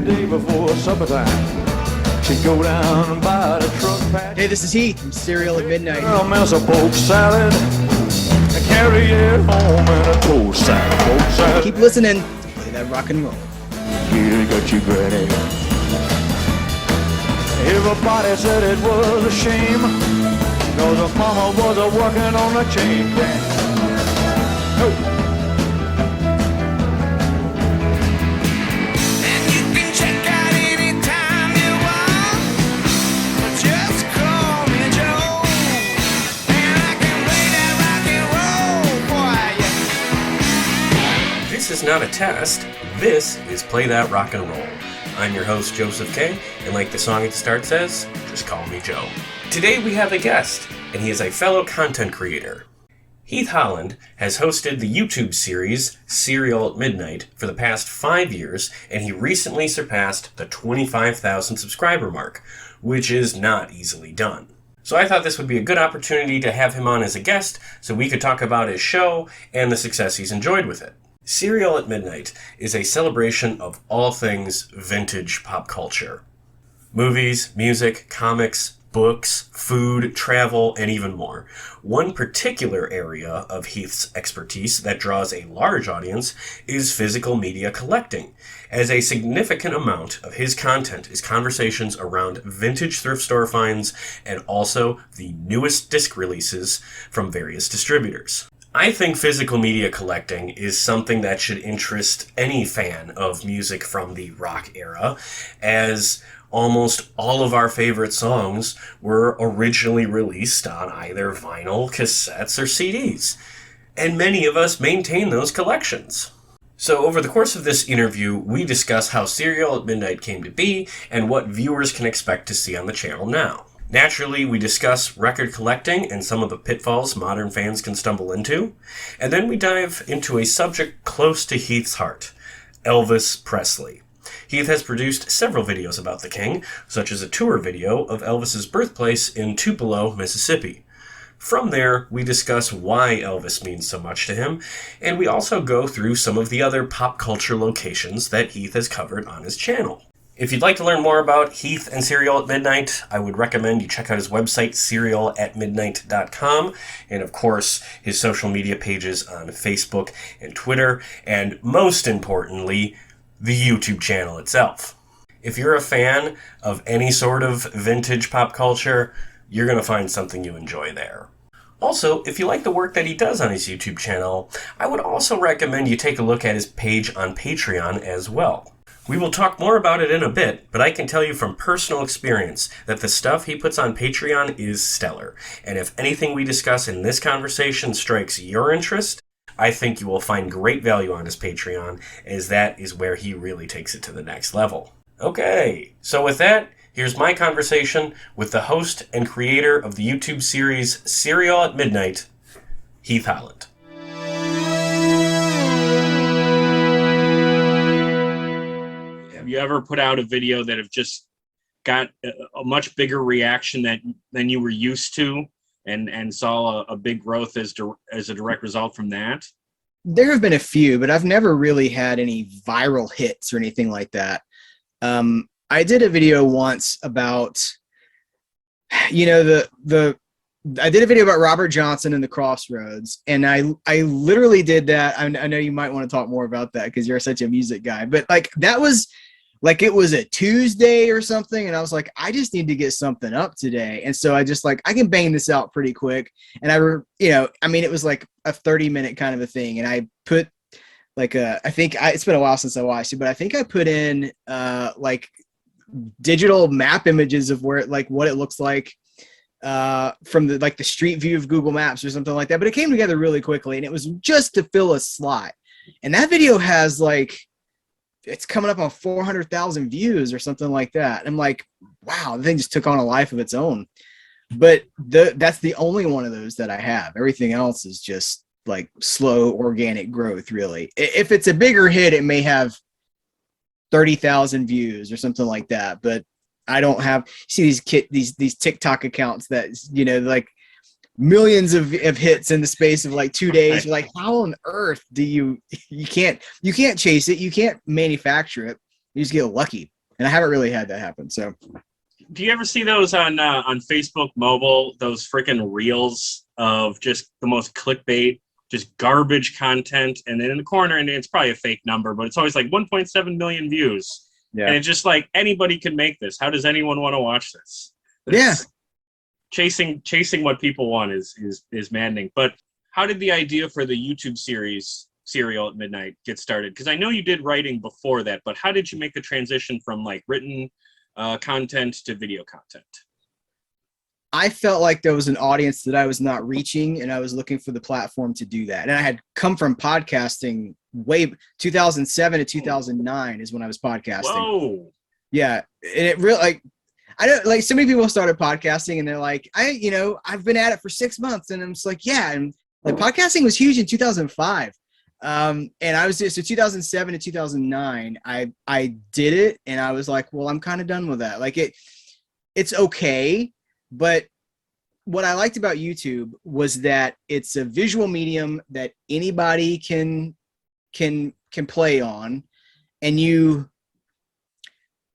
every day before supper time. She'd go down and buy the truck patch. Hey, this is Heath from Cereal at Midnight. A mess of poke salad and carry it home in a toast salad. Keep listening. Play that rock and roll. You got your granny. Everybody said it was a shame, cause her mama was a working on a chain gang. Oh. This is not a test, this is Play That Rock and Roll. I'm your host, Joseph K., and like the song at the start says, just call me Joe. Today we have a guest, and he is a fellow content creator. Heath Holland has hosted the YouTube series Cereal at Midnight for the past 5 years, and he recently surpassed the 25,000 subscriber mark, which is not easily done. So I thought this would be a good opportunity to have him on as a guest so we could talk about his show and the success he's enjoyed with it. Cereal at Midnight is a celebration of all things vintage pop culture. Movies, music, comics, books, food, travel, and even more. One particular area of Heath's expertise that draws a large audience is physical media collecting, as a significant amount of his content is conversations around vintage thrift store finds and also the newest disc releases from various distributors. I think physical media collecting is something that should interest any fan of music from the rock era, as almost all of our favorite songs were originally released on either vinyl, cassettes, or CDs, and many of us maintain those collections. So over the course of this interview, we discuss how Cereal at Midnight came to be and what viewers can expect to see on the channel now. Naturally, we discuss record collecting and some of the pitfalls modern fans can stumble into, and then we dive into a subject close to Heath's heart, Elvis Presley. Heath has produced several videos about the king, such as a tour video of Elvis's birthplace in Tupelo, Mississippi. From there, we discuss why Elvis means so much to him, and we also go through some of the other pop culture locations that Heath has covered on his channel. If you'd like to learn more about Heath and Cereal at Midnight, I would recommend you check out his website, cerealatmidnight.com, and of course, his social media pages on Facebook and Twitter, and most importantly, the YouTube channel itself. If you're a fan of any sort of vintage pop culture, you're going to find something you enjoy there. Also, if you like the work that he does on his YouTube channel, I would also recommend you take a look at his page on Patreon as well. We will talk more about it in a bit, but I can tell you from personal experience that the stuff he puts on Patreon is stellar. And if anything we discuss in this conversation strikes your interest, I think you will find great value on his Patreon, as that is where he really takes it to the next level. Okay, so with that, here's my conversation with the host and creator of the YouTube series Cereal at Midnight, Heath Holland. Have you ever put out a video that have just got a much bigger reaction than you were used to and saw a big growth as a direct result from that? There have been a few, but I've never really had any viral hits or anything like that. I did a video once about, I did a video about Robert Johnson and the Crossroads, and I literally did that. I know you might want to talk more about that because you're such a music guy, but that was like, it was a Tuesday or something, and I was like, I just need to get something up today. And so I just I can bang this out pretty quick. And it was like a 30-minute kind of a thing. And I put it's been a while since I watched it, but I think I put in digital map images of where what it looks like from the street view of Google Maps or something like that. But it came together really quickly, and it was just to fill a slot. And that video has it's coming up on 400,000 views or something like that. I'm like, wow, the thing just took on a life of its own. But that's the only one of those that I have. Everything else is just slow organic growth, really. If it's a bigger hit, it may have 30,000 views or something like that. But I don't have, you see these TikTok accounts that, millions of hits in the space of 2 days. You're like, how on earth do you can't chase it. You can't manufacture it. You just get lucky. And I haven't really had that happen. So Do you ever see those on Facebook mobile, those freaking reels of just the most clickbait, just garbage content, and then in the corner, and it's probably a fake number, but it's always like 1.7 million views. yeah. And it's just like, anybody can make this. How does anyone want to watch this? Yeah. Chasing what people want is maddening. But how did the idea for the YouTube series Serial at Midnight get started? Because I know you did writing before that, but how did you make the transition from like written content to video content? I felt like there was an audience that I was not reaching, and I was looking for the platform to do that. And I had come from podcasting way 2007 to 2009 is when I was podcasting. Whoa. Yeah. And it really, like, I don't, like, so many people started podcasting and they're like, I've been at it for 6 months. And I'm just like, yeah. And like, podcasting was huge in 2005. And I was just, so 2007 to 2009, I did it, and I was like, well, I'm kind of done with that. Like, it's okay. But what I liked about YouTube was that it's a visual medium that anybody can play on, and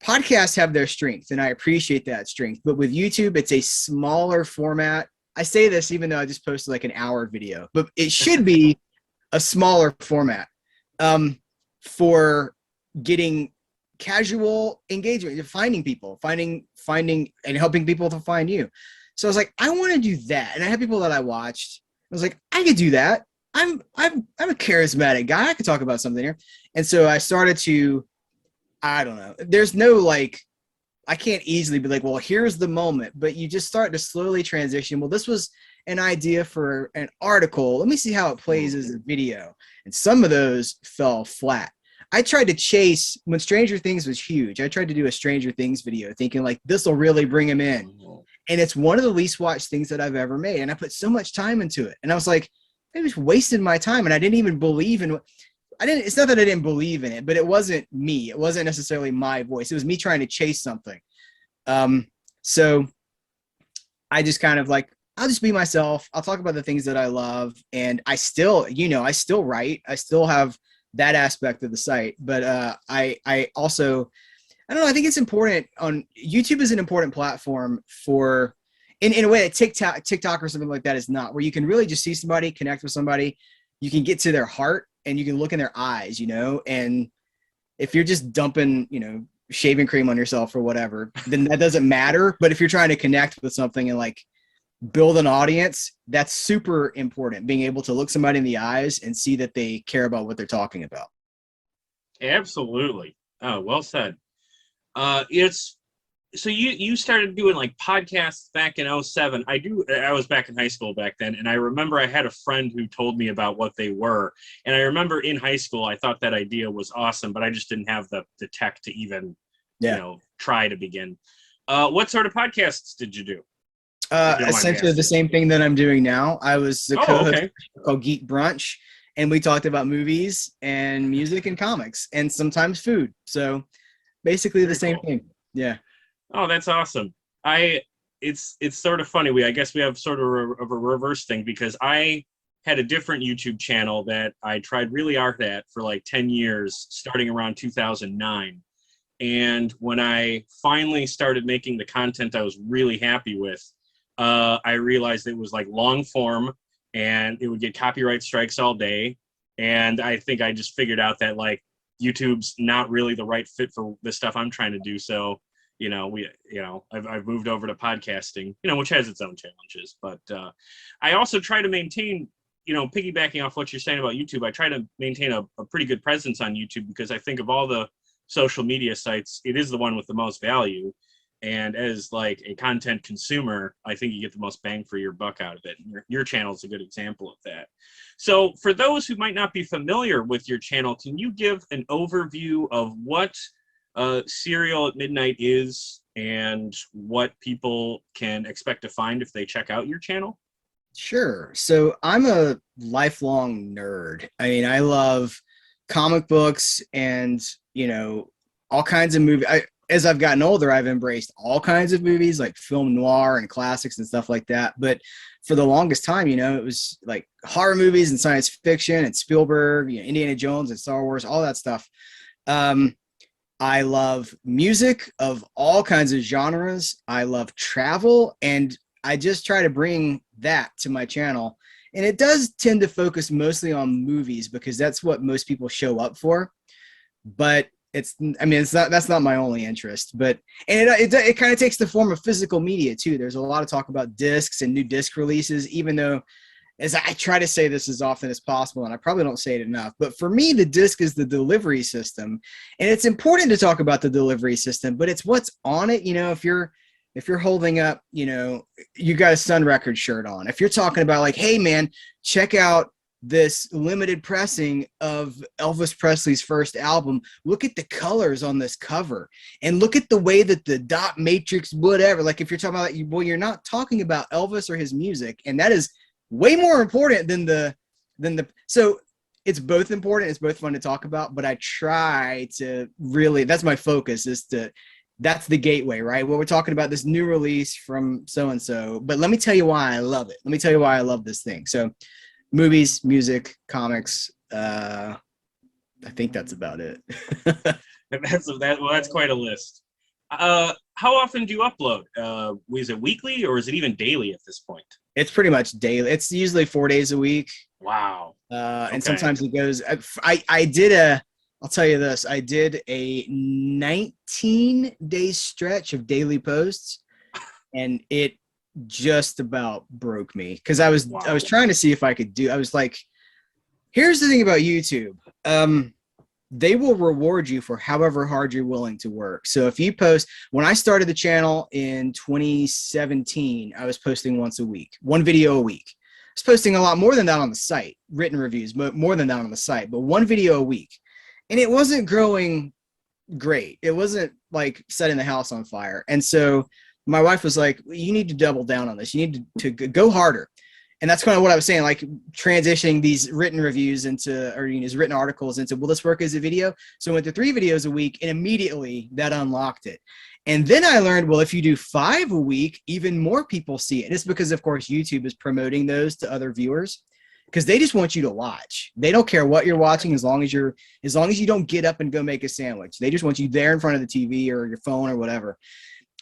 podcasts have their strength, and I appreciate that strength. But with YouTube, it's a smaller format. I say this even though I just posted like an hour video, but it should be a smaller format for getting casual engagement, finding people, finding and helping people to find you. So I was like, I want to do that. And I had people that I watched. I was like, I could do that. I'm a charismatic guy. I could talk about something here. And so I started to, I don't know. There's no like, I can't easily be like, well, here's the moment, but you just start to slowly transition. Well, this was an idea for an article. Let me see how it plays as a video. And some of those fell flat. I tried to chase, when Stranger Things was huge, I tried to do a Stranger Things video thinking like, this will really bring him in. And it's one of the least watched things that I've ever made. And I put so much time into it. And I was like, I just wasted my time. And I didn't even believe in it's not that I didn't believe in it, but it wasn't me. It wasn't necessarily my voice. It was me trying to chase something. So I just kind of like, I'll just be myself. I'll talk about the things that I love. And I still write. I still have that aspect of the site. But I also, I don't know, I think it's important YouTube is an important platform for, in a way that TikTok or something like that is not, where you can really just see somebody, connect with somebody. You can get to their heart and you can look in their eyes, and if you're just dumping, shaving cream on yourself or whatever, then that doesn't matter. But if you're trying to connect with something and like build an audience, that's super important. Being able to look somebody in the eyes and see that they care about what they're talking about. Absolutely. Oh, well said. So you started doing like podcasts back in 07. I was back in high school back then, and I remember I had a friend who told me about what they were. And I remember in high school, I thought that idea was awesome, but I just didn't have the tech to even, try to begin. What sort of podcasts did you do? Essentially the same thing that I'm doing now. I was the co-host called Geek Brunch, and we talked about movies and music and comics and sometimes food. So basically the same thing. Yeah. Oh, that's awesome. It's sort of funny. I guess we have sort of a reverse thing, because I had a different YouTube channel that I tried really hard at for like 10 years, starting around 2009. And when I finally started making the content I was really happy with, I realized it was like long form and it would get copyright strikes all day. And I think I just figured out that like YouTube's not really the right fit for the stuff I'm trying to do. So I've moved over to podcasting, which has its own challenges, but I also try to maintain, piggybacking off what you're saying about YouTube, I try to maintain a pretty good presence on YouTube, because I think of all the social media sites, it is the one with the most value. And as like a content consumer, I think you get the most bang for your buck out of it. And your channel is a good example of that. So for those who might not be familiar with your channel, can you give an overview of what Serial at Midnight is and what people can expect to find if they check out your channel? Sure. So I'm a lifelong nerd. I mean, I love comic books and, all kinds of movies. As I've gotten older, I've embraced all kinds of movies like film noir and classics and stuff like that. But for the longest time, it was like horror movies and science fiction and Spielberg, Indiana Jones and Star Wars, all that stuff. I love music of all kinds of genres. I love travel, and I just try to bring that to my channel. And it does tend to focus mostly on movies because that's what most people show up for. But that's not my only interest. But and it kind of takes the form of physical media too. There's a lot of talk about discs and new disc releases, even though, as I try to say this as often as possible, and I probably don't say it enough, but for me, the disc is the delivery system. And it's important to talk about the delivery system, but it's what's on it. If you're holding up, you got a Sun Records shirt on. If you're talking about like, hey man, check out this limited pressing of Elvis Presley's first album. Look at the colors on this cover and look at the way that the dot matrix, whatever. Like if you're talking about that, well, you're not talking about Elvis or his music. And that is way more important than the so it's both important, it's both fun to talk about, but I try to really, that's my focus, that's the gateway, right? Well, we're talking about this new release from so and so, but let me tell you why I love it. Let me tell you why I love this thing. So movies, music, comics, I think that's about it. That's quite a list. How often do you upload? Is it weekly or is it even daily at this point? It's pretty much daily. It's usually 4 days a week. Wow. And sometimes it goes, I'll tell you this, I did a 19-day stretch of daily posts and it just about broke me because I was trying to see if I could do, I was like, here's the thing about YouTube. They will reward you for however hard you're willing to work. So if you post, when I started the channel in 2017, I was posting once a week, one video a week. I was posting a lot more than that on the site, written reviews, but more than that on the site, but one video a week. And it wasn't growing great. It wasn't like setting the house on fire. And so my wife was like, you need to double down on this. You need to go harder. And that's kind of what I was saying, like transitioning these written reviews into, or these written articles into, will this work as a video? So I went to 3 videos a week and immediately that unlocked it. And then I learned, well, if you do 5 a week, even more people see it. And it's because, of course, YouTube is promoting those to other viewers because they just want you to watch. They don't care what you're watching as long as you don't get up and go make a sandwich. They just want you there in front of the TV or your phone or whatever.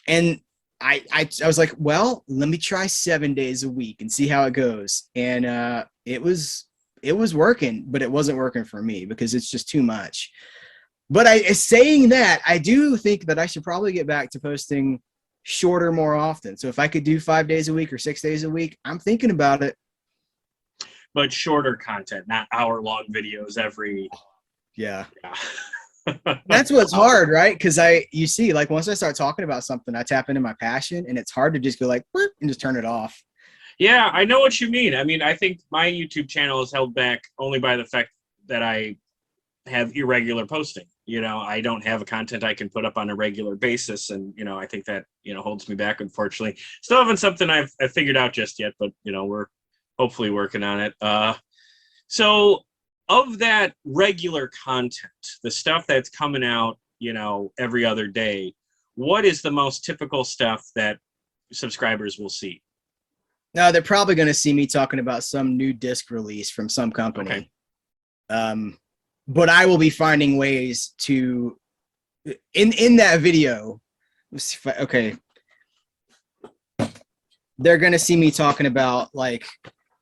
And I was like, well, let me try 7 days a week and see how it goes. And it was working, but it wasn't working for me because it's just too much. But saying that, I do think that I should probably get back to posting shorter more often. So if I could do 5 days a week or 6 days a week, I'm thinking about it. But shorter content, not hour-long videos every. Yeah. That's what's hard, right? Because you see, like once I start talking about something, I tap into my passion, and it's hard to just go like and just turn it off. Yeah, I know what you mean. I mean, I think my YouTube channel is held back only by the fact that I have irregular posting. I don't have a content I can put up on a regular basis, and I think that holds me back. Unfortunately, still haven't something I've figured out just yet, but we're hopefully working on it. So. Of that regular content, the stuff that's coming out, every other day, what is the most typical stuff that subscribers will see? No, they're probably going to see me talking about some new disc release from some company. Okay. But I will be finding ways to, in that video, okay, they're going to see me talking about like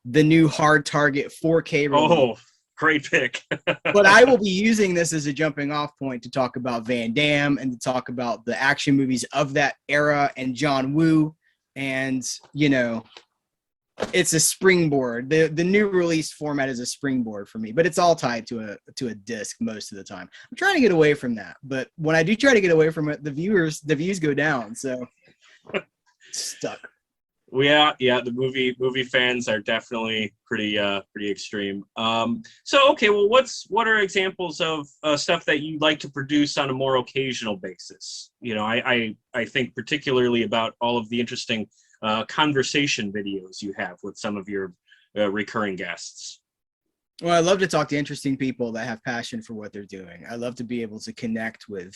the new Hard Target 4K release. Oh. Great pick. But I will be using this as a jumping off point to talk about Van Damme and to talk about the action movies of that era and John Woo. And, it's a springboard. The new release format is a springboard for me, but it's all tied to a disc most of the time. I'm trying to get away from that. But when I do try to get away from it, the views go down. So stuck. Yeah, the movie fans are definitely pretty extreme. So okay, well, what are examples of stuff that you like to produce on a more occasional basis? I think particularly about all of the interesting conversation videos you have with some of your recurring guests. Well, I love to talk to interesting people that have passion for what they're doing. I love to be able to connect with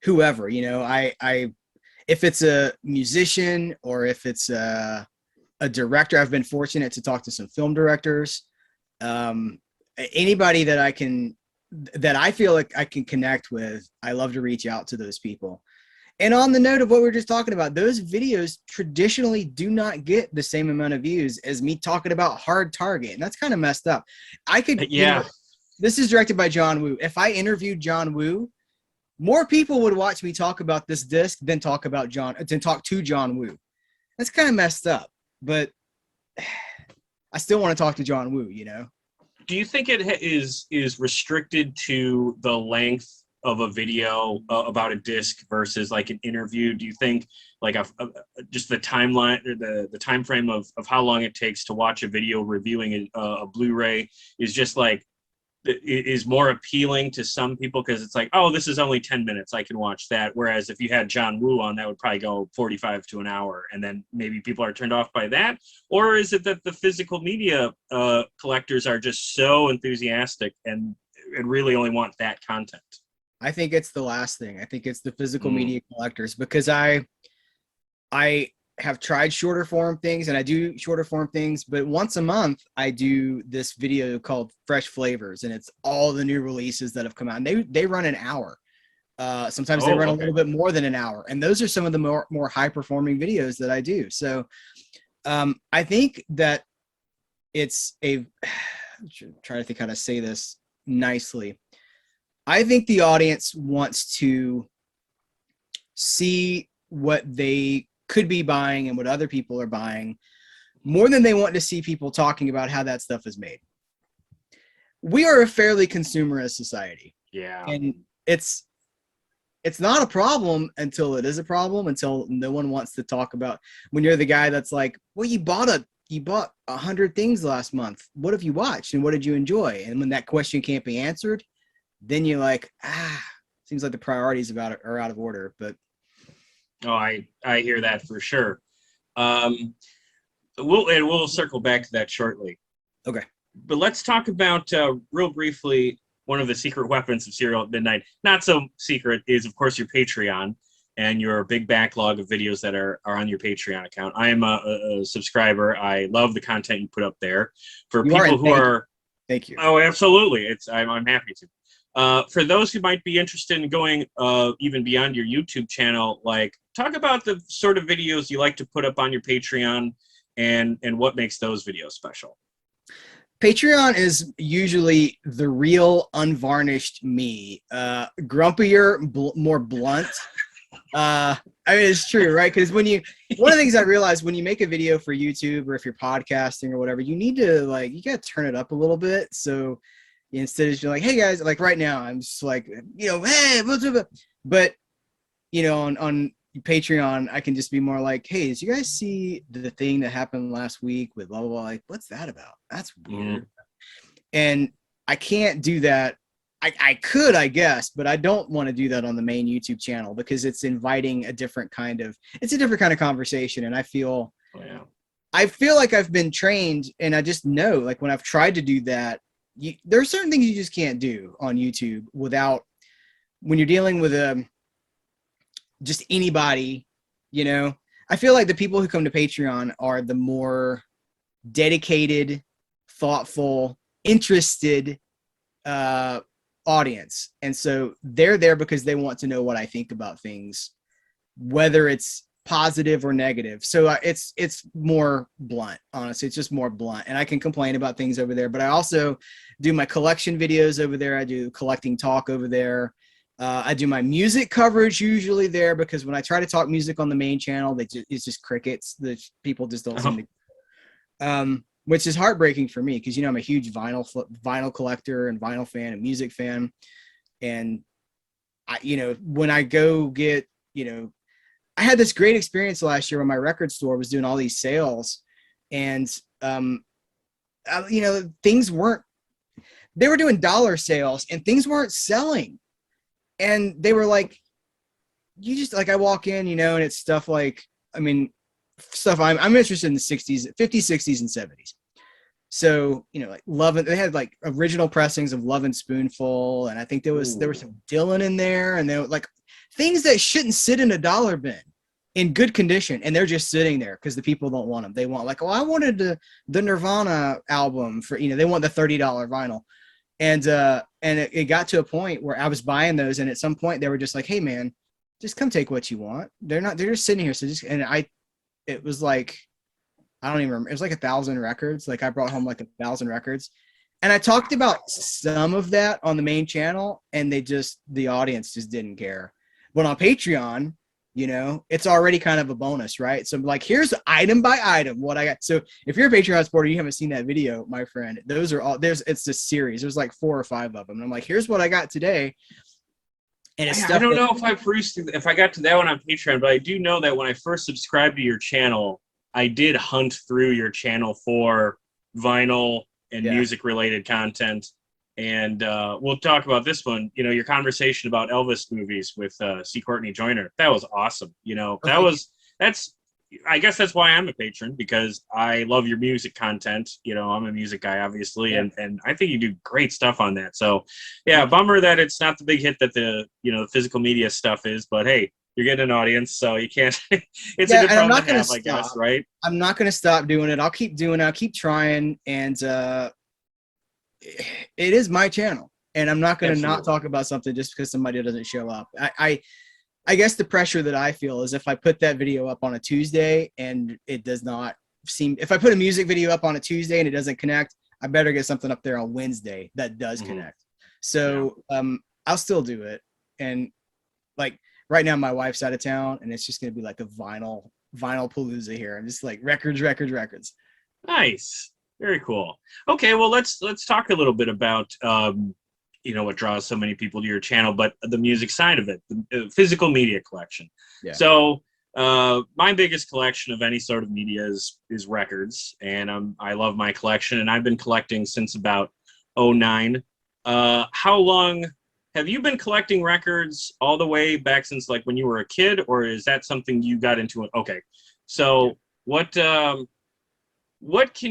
whoever. If it's a musician or if it's a director, I've been fortunate to talk to some film directors. Anybody that I can that I feel like I can connect with, I love to reach out to those people. And on the note of what we were just talking about, those videos traditionally do not get the same amount of views as me talking about Hard Target. And that's kind of messed up. I could, this is directed by John Woo. If I interviewed John Woo, more people would watch me talk about this disc than talk to John Woo. That's kind of messed up, but I still want to talk to John Woo, you know? Do you think it is restricted to the length of a video about a disc versus like an interview? Do you think like just the timeline or the time frame of how long it takes to watch a video reviewing a Blu-ray is just like is more appealing to some people because it's like, oh, this is only 10 minutes, I can watch that, whereas if you had John Woo on, that would probably go 45 to an hour, and then maybe people are turned off by that? Or is it that the physical media collectors are just so enthusiastic and really only want that content? I think it's the last thing. I think it's the physical media collectors, because I have tried shorter form things, and I do shorter form things, but once a month I do this video called Fresh Flavors, and it's all the new releases that have come out, and they run an hour. Sometimes they run a little bit more than an hour, and those are some of the more high performing videos that I do. So I think that it's I'm trying to think how to say this nicely. I think the audience wants to see what they could be buying and what other people are buying more than they want to see people talking about how that stuff is made. We are a fairly consumerist society. Yeah. And it's not a problem until it is a problem, until no one wants to talk about, when you're the guy that's like, well, you bought 100 things last month. What have you watched and what did you enjoy? And when that question can't be answered, then you're like, seems like the priorities about it are out of order. But oh, I hear that for sure. We'll circle back to that shortly. Okay. But let's talk about real briefly one of the secret weapons of Serial at Midnight. Not so secret is, of course, your Patreon and your big backlog of videos that are on your Patreon account. I am a subscriber. I love the content you put up there. For people who are, thank you. Oh, absolutely. I'm happy to. For those who might be interested in going even beyond your YouTube channel, like talk about the sort of videos you like to put up on your Patreon and what makes those videos special. Patreon is usually the real unvarnished me, grumpier, more blunt. I mean, it's true, right? Because one of the things I realized when you make a video for YouTube or if you're podcasting or whatever, you need to you got to turn it up a little bit. So instead of you're like, hey guys, like right now, I'm just like, hey, but on Patreon, I can just be more like, hey, did you guys see the thing that happened last week with blah, blah, blah? Like, what's that about? That's weird. And I can't do that. I could, I guess, but I don't want to do that on the main YouTube channel because it's inviting a different kind of conversation. And I feel like I've been trained, and I just know, like when I've tried to do that, there are certain things you just can't do on YouTube without, when you're dealing with just anybody, I feel like the people who come to Patreon are the more dedicated, thoughtful, interested audience. And so they're there because they want to know what I think about things, whether it's positive or negative. So it's more blunt, honestly. It's just more blunt. And I can complain about things over there, but I also do my collection videos over there. I do collecting talk over there. I do my music coverage usually there, because when I try to talk music on the main channel, it's just crickets. The people just don't seem to, which is heartbreaking for me because, I'm a huge vinyl collector and vinyl fan and music fan. And when I go get, I had this great experience last year when my record store was doing all these sales, and things weren't, they were doing dollar sales and things weren't selling. And they were like, you just like, I walk in, and it's stuff like, stuff I'm interested in the 60s, 50s, 60s, and 70s. So, like they had like original pressings of Love and Spoonful. And I think there was some Dylan in there, and they were like things that shouldn't sit in a dollar bin in good condition. And they're just sitting there because the people don't want them. They want like, I wanted the Nirvana album for, they want the $30 vinyl. And it got to a point where I was buying those, and at some point they were just like, hey man, just come take what you want. They're just sitting here. So just, and it was like, I don't even remember. It was like 1,000 records. Like I brought home like 1,000 records, and I talked about some of that on the main channel, and the audience just didn't care. But on Patreon, you know, it's already kind of a bonus, right? So like, here's item by item what I got. So if you're a Patreon supporter, you haven't seen that video, my friend, those are all, it's a series. There's like 4 or 5 of them. And I'm like, here's what I got today. And it's I don't know if I got to that one on Patreon, but I do know that when I first subscribed to your channel, I did hunt through your channel for vinyl and music related content. And we'll talk about this one, you know, your conversation about Elvis movies with C. Courtney Joyner. That was awesome. You know, I guess that's why I'm a patron, because I love your music content. You know, I'm a music guy, obviously, and I think you do great stuff on that. So, yeah, bummer that it's not the big hit that the physical media stuff is, but hey, you're getting an audience, so you can't. It's a good problem to have, I guess, right? I'm not going to stop doing it. I'll keep doing it. I'll keep trying, and it is my channel, and I'm not going to not talk about something just because somebody doesn't show up. I guess the pressure that I feel is if I put that video up on a Tuesday and it does not seem, if I put a music video up on a Tuesday and it doesn't connect, I better get something up there on Wednesday that does connect. So I'll still do it. And like right now, my wife's out of town, and it's just going to be like a vinyl palooza here. I'm just like records. Nice. Very cool. Okay, well, let's talk a little bit about what draws so many people to your channel, but the music side of it, the physical media collection. Yeah. So my biggest collection of any sort of media is records, and I love my collection, and I've been collecting since about 2009. How long have you been collecting records? All the way back since like when you were a kid, or is that something you got into? Okay, so what can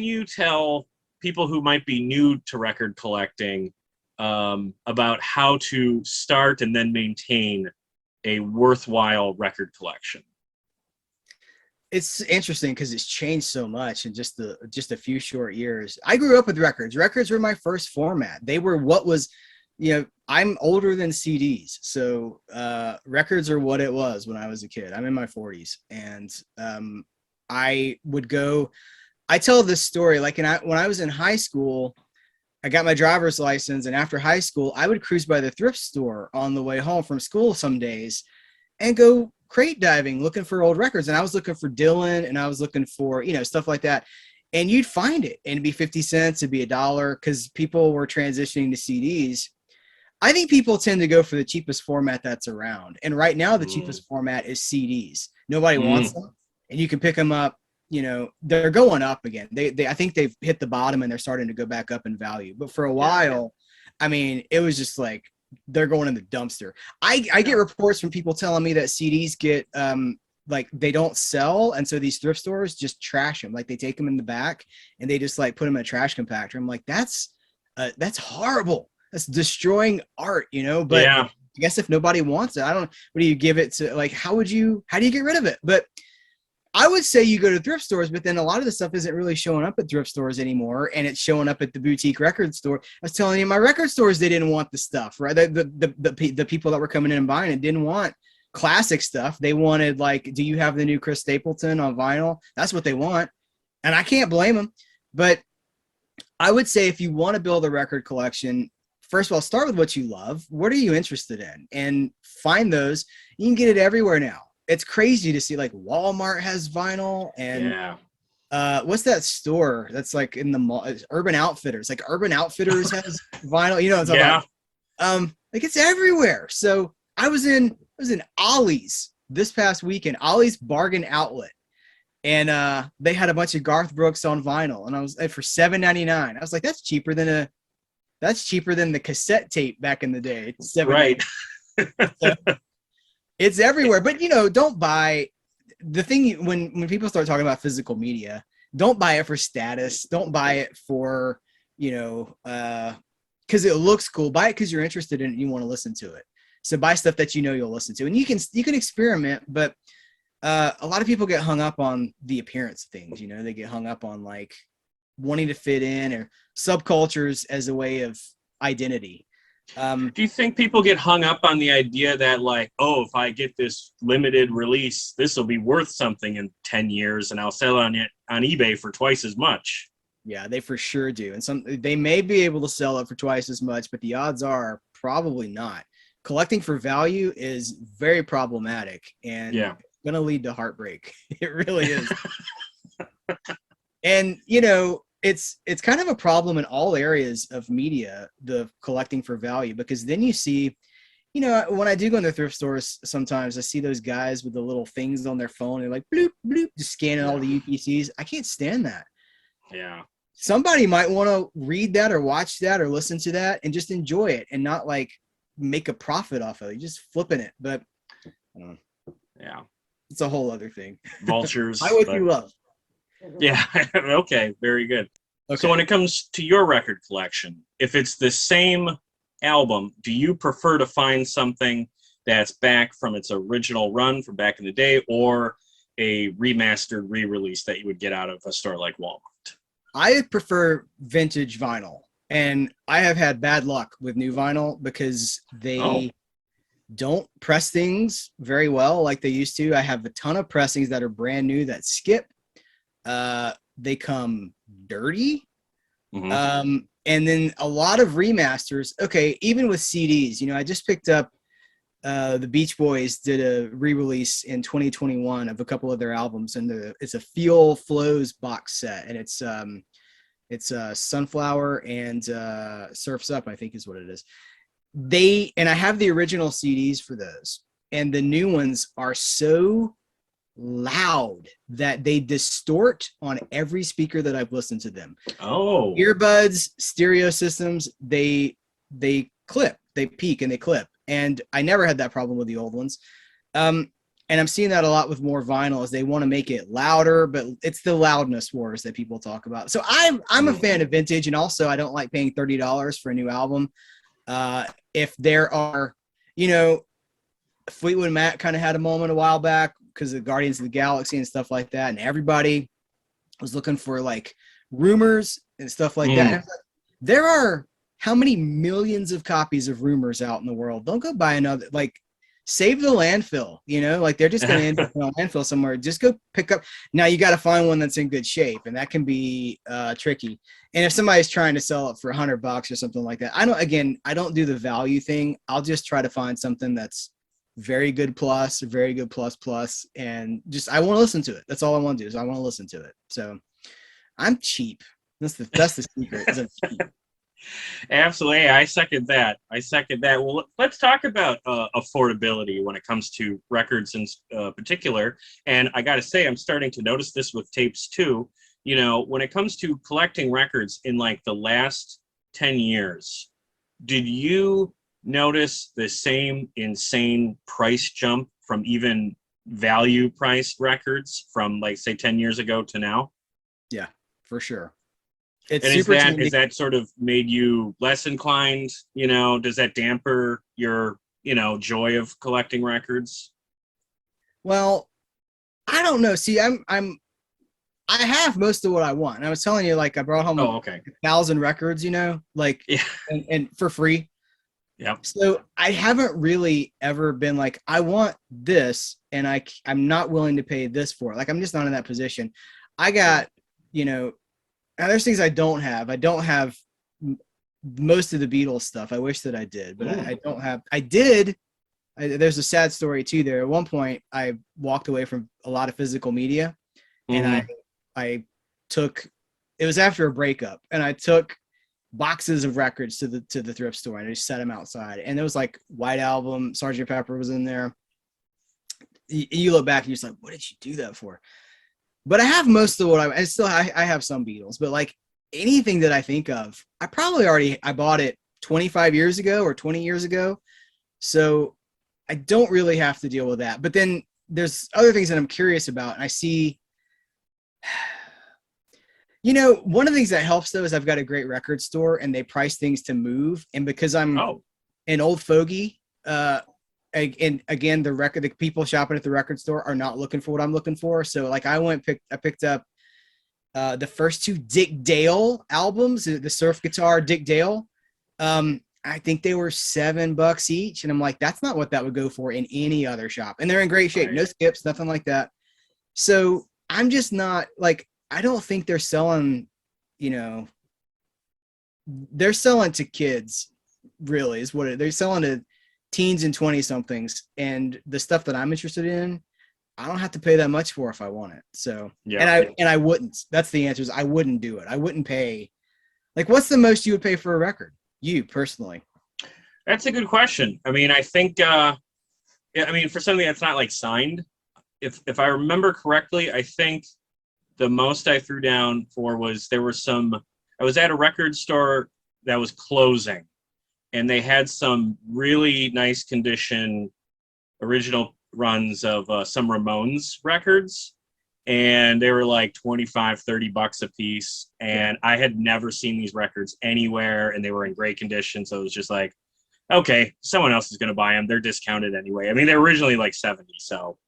you tell people who might be new to record collecting about how to start and then maintain a worthwhile record collection? It's interesting because it's changed so much in just a few short years. I grew up with records. Records were my first format. They were what was, I'm older than CDs. So records are what it was when I was a kid. I'm in my 40s. And I tell this story, like when I was in high school, I got my driver's license, and after high school, I would cruise by the thrift store on the way home from school some days and go crate diving, looking for old records. And I was looking for Dylan, and I was looking for, stuff like that. And you'd find it, and it'd be 50 cents, it'd be $1, because people were transitioning to CDs. I think people tend to go for the cheapest format that's around. And right now, the cheapest format is CDs. Nobody wants them, and you can pick them up. They're going up again. I think they've hit the bottom, and they're starting to go back up in value. But for a while, I mean, it was just like they're going in the dumpster. I get reports from people telling me that CDs get like they don't sell, and so these thrift stores just trash them. Like they take them in the back and they just like put them in a trash compactor. I'm like, that's horrible. That's destroying art, But I guess if nobody wants it, I don't know. What do you give it to? Like, how do you get rid of it? But I would say you go to thrift stores, but then a lot of the stuff isn't really showing up at thrift stores anymore, and it's showing up at the boutique record store. I was telling you, my record stores, they didn't want the stuff, right? The people that were coming in and buying it didn't want classic stuff. They wanted, like, do you have the new Chris Stapleton on vinyl? That's what they want, and I can't blame them. But I would say if you want to build a record collection, first of all, start with what you love. What are you interested in? And find those. You can get it everywhere now. It's crazy to see, like, Walmart has vinyl, and what's that store that's like in the mall? Urban Outfitters. Like Urban Outfitters has vinyl. You know what I'm talking about? Like it's everywhere. So I was in Ollie's this past weekend, Ollie's Bargain Outlet, and they had a bunch of Garth Brooks on vinyl, and I was for $7.99. I was like, that's cheaper than the cassette tape back in the day. It's $7.99. Right. It's everywhere, but don't buy the thing when people start talking about physical media. Don't buy it for status. Don't buy it for because it looks cool. Buy it because you're interested in it and you want to listen to it. So buy stuff that you'll listen to, and you can experiment. But a lot of people get hung up on the appearance of things. They get hung up on like wanting to fit in, or subcultures as a way of identity. Do you think people get hung up on the idea that like, oh, if I get this limited release, this will be worth something in 10 years and I'll sell it on eBay for twice as much? Yeah, they for sure do. And they may be able to sell it for twice as much, but the odds are probably not. Collecting for value is very problematic and going to lead to heartbreak. It really is. And, you know, it's kind of a problem in all areas of media, the collecting for value, because then you see, you know, when I do go into thrift stores, sometimes I see those guys with the little things on their phone. They're like, bloop, bloop, just scanning all the UPCs. I can't stand that. Yeah. Somebody might want to read that or watch that or listen to that and just enjoy it and not like make a profit off of it. Just flipping it. But yeah, it's a whole other thing. Vultures. Buy what you love. Yeah. Okay. Very good. Okay. So when it comes to your record collection, if it's the same album, do you prefer to find something that's back from its original run from back in the day, or a remastered re-release that you would get out of a store like Walmart? I prefer vintage vinyl, and I have had bad luck with new vinyl because they don't press things very well like they used to. I have a ton of pressings that are brand new that skip. They come dirty. Mm-hmm. And then a lot of remasters. Okay, even with CDs, you know, I just picked up the Beach Boys did a re-release in 2021 of a couple of their albums, and it's a Feel Flows box set, and it's Sunflower and Surf's Up, I think is what it is. And I have the original CDs for those, and the new ones are so loud that they distort on every speaker that I've listened to them. Oh, earbuds, stereo systems, they clip, they peak and they clip. And I never had that problem with the old ones. And I'm seeing that a lot with more vinyl as they want to make it louder, but it's the loudness wars that people talk about. So I'm a fan of vintage, and also I don't like paying $30 for a new album. If there are, you know, Fleetwood Mac kind of had a moment a while back because of Guardians of the Galaxy and stuff like that, and everybody was looking for like Rumors and stuff like that. And there are how many millions of copies of Rumors out in the world? Don't go buy another, like, save the landfill, you know, like they're just going to end up in a landfill somewhere. Just go pick up. Now you got to find one that's in good shape, and that can be tricky. And if somebody's trying to sell it for $100 or something like that, I don't do the value thing. I'll just try to find something that's very good plus, very good plus, and just, I want to listen to it. That's all I want to do is I want to listen to it. So I'm cheap. That's the secret. Is I'm cheap. Absolutely. I second that. Well, let's talk about affordability when it comes to records in particular. And I got to say, I'm starting to notice this with tapes too. You know, when it comes to collecting records in like the last 10 years, did you notice the same insane price jump from even value priced records from like, say, 10 years ago to now? Yeah, for sure. It's and super is that sort of made you less inclined? You know, does that damper your, you know, joy of collecting records? Well, I don't know. See, I have most of what I want. And I was telling you, like, I brought home 1,000 records, you know, like, and for free. Yeah. So I haven't really ever been like, I want this, and I'm not willing to pay this for it. Like, I'm just not in that position. I got, you know, now there's things I don't have. I don't have most of the Beatles stuff. I wish that I did, but I don't have. There's a sad story too there. At one point, I walked away from a lot of physical media, and I took. It was after a breakup, and I took boxes of records to the thrift store, and I just set them outside. And there was like White Album, Sgt. Pepper was in there. You look back and you're just like, what did you do that for? But I have most of what I have some Beatles, but like anything that I think of, I bought it 25 years ago or 20 years ago. So I don't really have to deal with that. But then there's other things that I'm curious about. And I see, you know, one of the things that helps though is I've got a great record store, and they price things to move. And because I'm an old fogey, and again, the people shopping at the record store are not looking for what I'm looking for. So like I picked up the first two Dick Dale albums, the surf guitar Dick Dale. I think they were $7 each, and I'm like, that's not what that would go for in any other shop. And they're in great shape, Right. no skips, nothing like that. So I'm just not like, I don't think they're selling, you know, they're selling to kids, really, is what they're selling to teens and 20 somethings. And the stuff that I'm interested in, I don't have to pay that much for if I want it. So, Yeah. and I wouldn't. That's the answer. Is I wouldn't do it. I wouldn't pay. Like, what's the most you would pay for a record? You personally? That's a good question. I mean, I think, I mean, for something that's not like signed, if I remember correctly, I think the most I threw down for was I was at a record store that was closing, and they had some really nice condition original runs of some Ramones records, and they were like $25-$30 a piece, and I had never seen these records anywhere, and they were in great condition, so it was just like, okay, someone else is going to buy them. They're discounted anyway. I mean, they're originally like 70, so.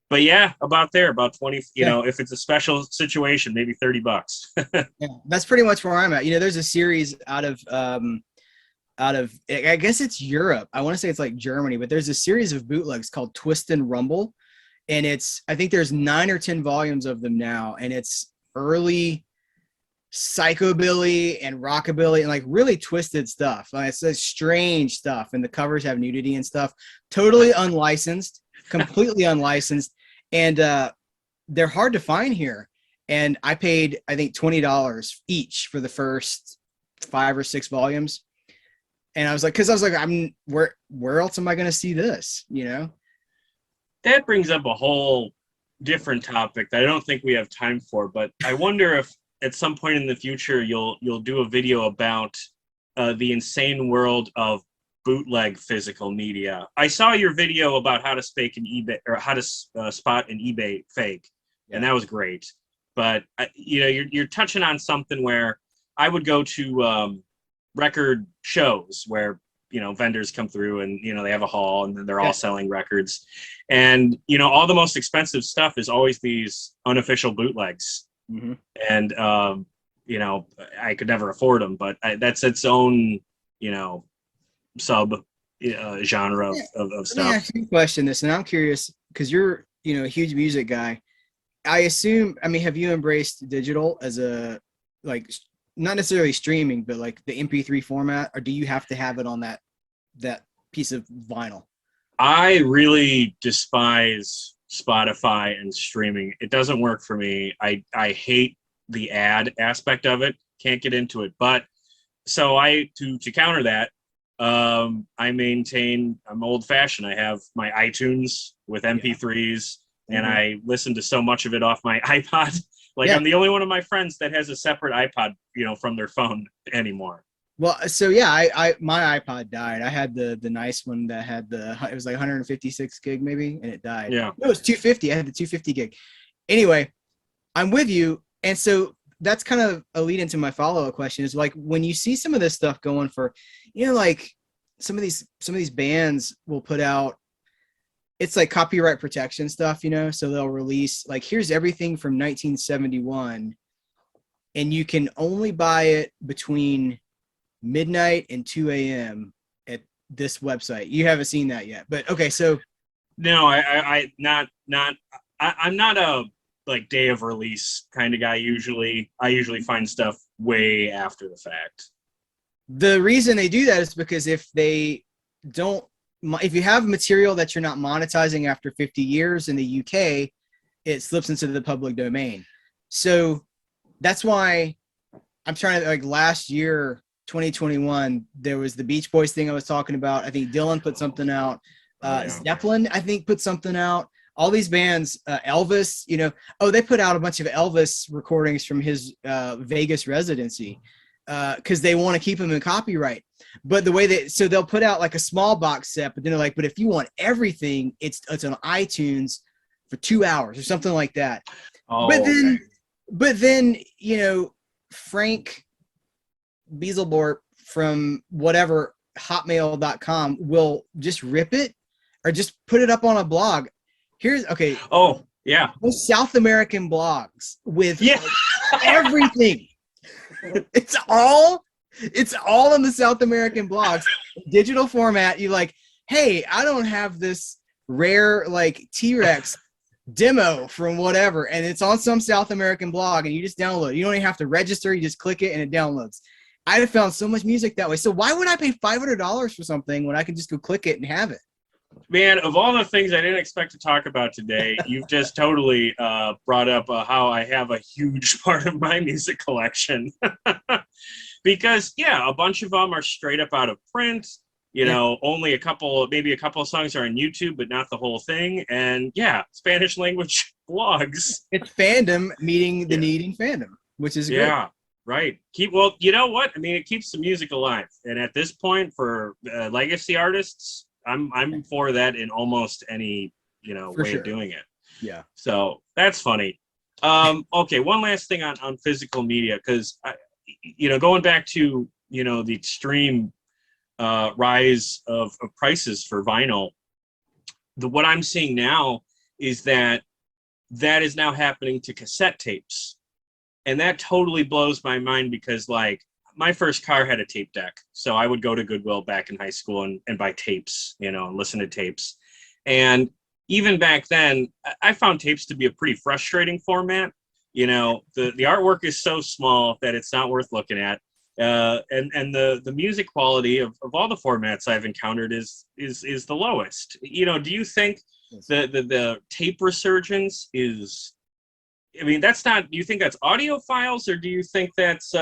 But yeah, about 20, you know, if it's a special situation, maybe $30. Yeah, that's pretty much where I'm at. You know, there's a series out of I guess it's Europe. I want to say it's like Germany, but there's a series of bootlegs called Twist and Rumble, and I think there's 9 or 10 volumes of them now, and it's early psychobilly and rockabilly and like really twisted stuff. Like, it's strange stuff, and the covers have nudity and stuff. Totally unlicensed, completely unlicensed, and they're hard to find here. And I paid, I think, $20 each for the first 5 or 6 volumes. And I was like, where else am I going to see this? You know? That brings up a whole different topic that I don't think we have time for, but I wonder if at some point in the future you'll do a video about the insane world of bootleg physical media. I saw your video about how to spot an eBay fake, and that was great. But you know, you're touching on something where I would go to record shows where, you know, vendors come through and, you know, they have a hall and then they're all selling records, and, you know, all the most expensive stuff is always these unofficial bootlegs. Mm-hmm. And you know, I could never afford them, but that's its own, you know, sub genre of stuff. Let me ask you a question this, and I'm curious because you're, you know, a huge music guy. I assume, I mean, have you embraced digital as a, like, not necessarily streaming, but like the MP3 format, or do you have to have it on that piece of vinyl? I really despise Spotify and streaming. It doesn't work for me. I hate the ad aspect of it. Can't get into it. But so to counter that, I'm old fashioned. I have my iTunes with MP3s, and I listen to so much of it off my iPod. Like, I'm the only one of my friends that has a separate iPod, you know, from their phone anymore. Well, so yeah, I my iPod died. I had the nice one that had it was like 156 gig maybe, and it died. Yeah. No, it was 250. I had the 250 gig. Anyway, I'm with you. And so that's kind of a lead into my follow-up question is, like, when you see some of this stuff going for, you know, like some of these bands will put out, it's like copyright protection stuff, you know, so they'll release, like, here's everything from 1971, and you can only buy it between midnight and 2 a.m. at this website. You haven't seen that yet, but okay. So no, I'm not a like day of release kind of guy. I usually find stuff way after the fact. The reason they do that is because if you have material that you're not monetizing after 50 years in the UK, it slips into the public domain. So that's why I'm trying to, like, last year, 2021, there was the Beach Boys thing I was talking about. I think Dylan put something out. Zeppelin, I think, put something out. All these bands, Elvis, you know, they put out a bunch of Elvis recordings from his Vegas residency because they want to keep him in copyright. But the way so they'll put out like a small box set, but then they're like, but if you want everything, it's on iTunes for 2 hours or something like that. But then, you know, Frank Beaselborp from whatever hotmail.com will just rip it or just put it up on a blog. Those South American blogs with everything. It's all It's all in the South American blogs, digital format. You like, hey, I don't have this rare like T-Rex demo from whatever, and it's on some South American blog, and you just download it. You don't even have to register. You just click it and it downloads. I have found so much music that way. So why would I pay $500 for something when I can just go click it and have it? Man, of all the things I didn't expect to talk about today, you've just totally brought up how I have a huge part of my music collection. Because, yeah, a bunch of them are straight up out of print. You know, only maybe a couple of songs are on YouTube, but not the whole thing. And, yeah, Spanish language blogs. It's fandom meeting the need in fandom, which is great. Yeah, right. Well, you know what? I mean, it keeps the music alive. And at this point, for legacy artists, I'm for that in almost any way of doing it. Yeah. So that's funny. Okay, one last thing on physical media, because going back to the extreme rise of prices for vinyl. What I'm seeing now is that is now happening to cassette tapes, and that totally blows my mind because like my first car had a tape deck. So I would go to Goodwill back in high school and buy tapes, and listen to tapes. And even back then, I found tapes to be a pretty frustrating format. The artwork is so small that it's not worth looking at. And the music quality of all the formats I've encountered is the lowest. Do you think the tape resurgence is, do you think that's audiophiles, or do you think that's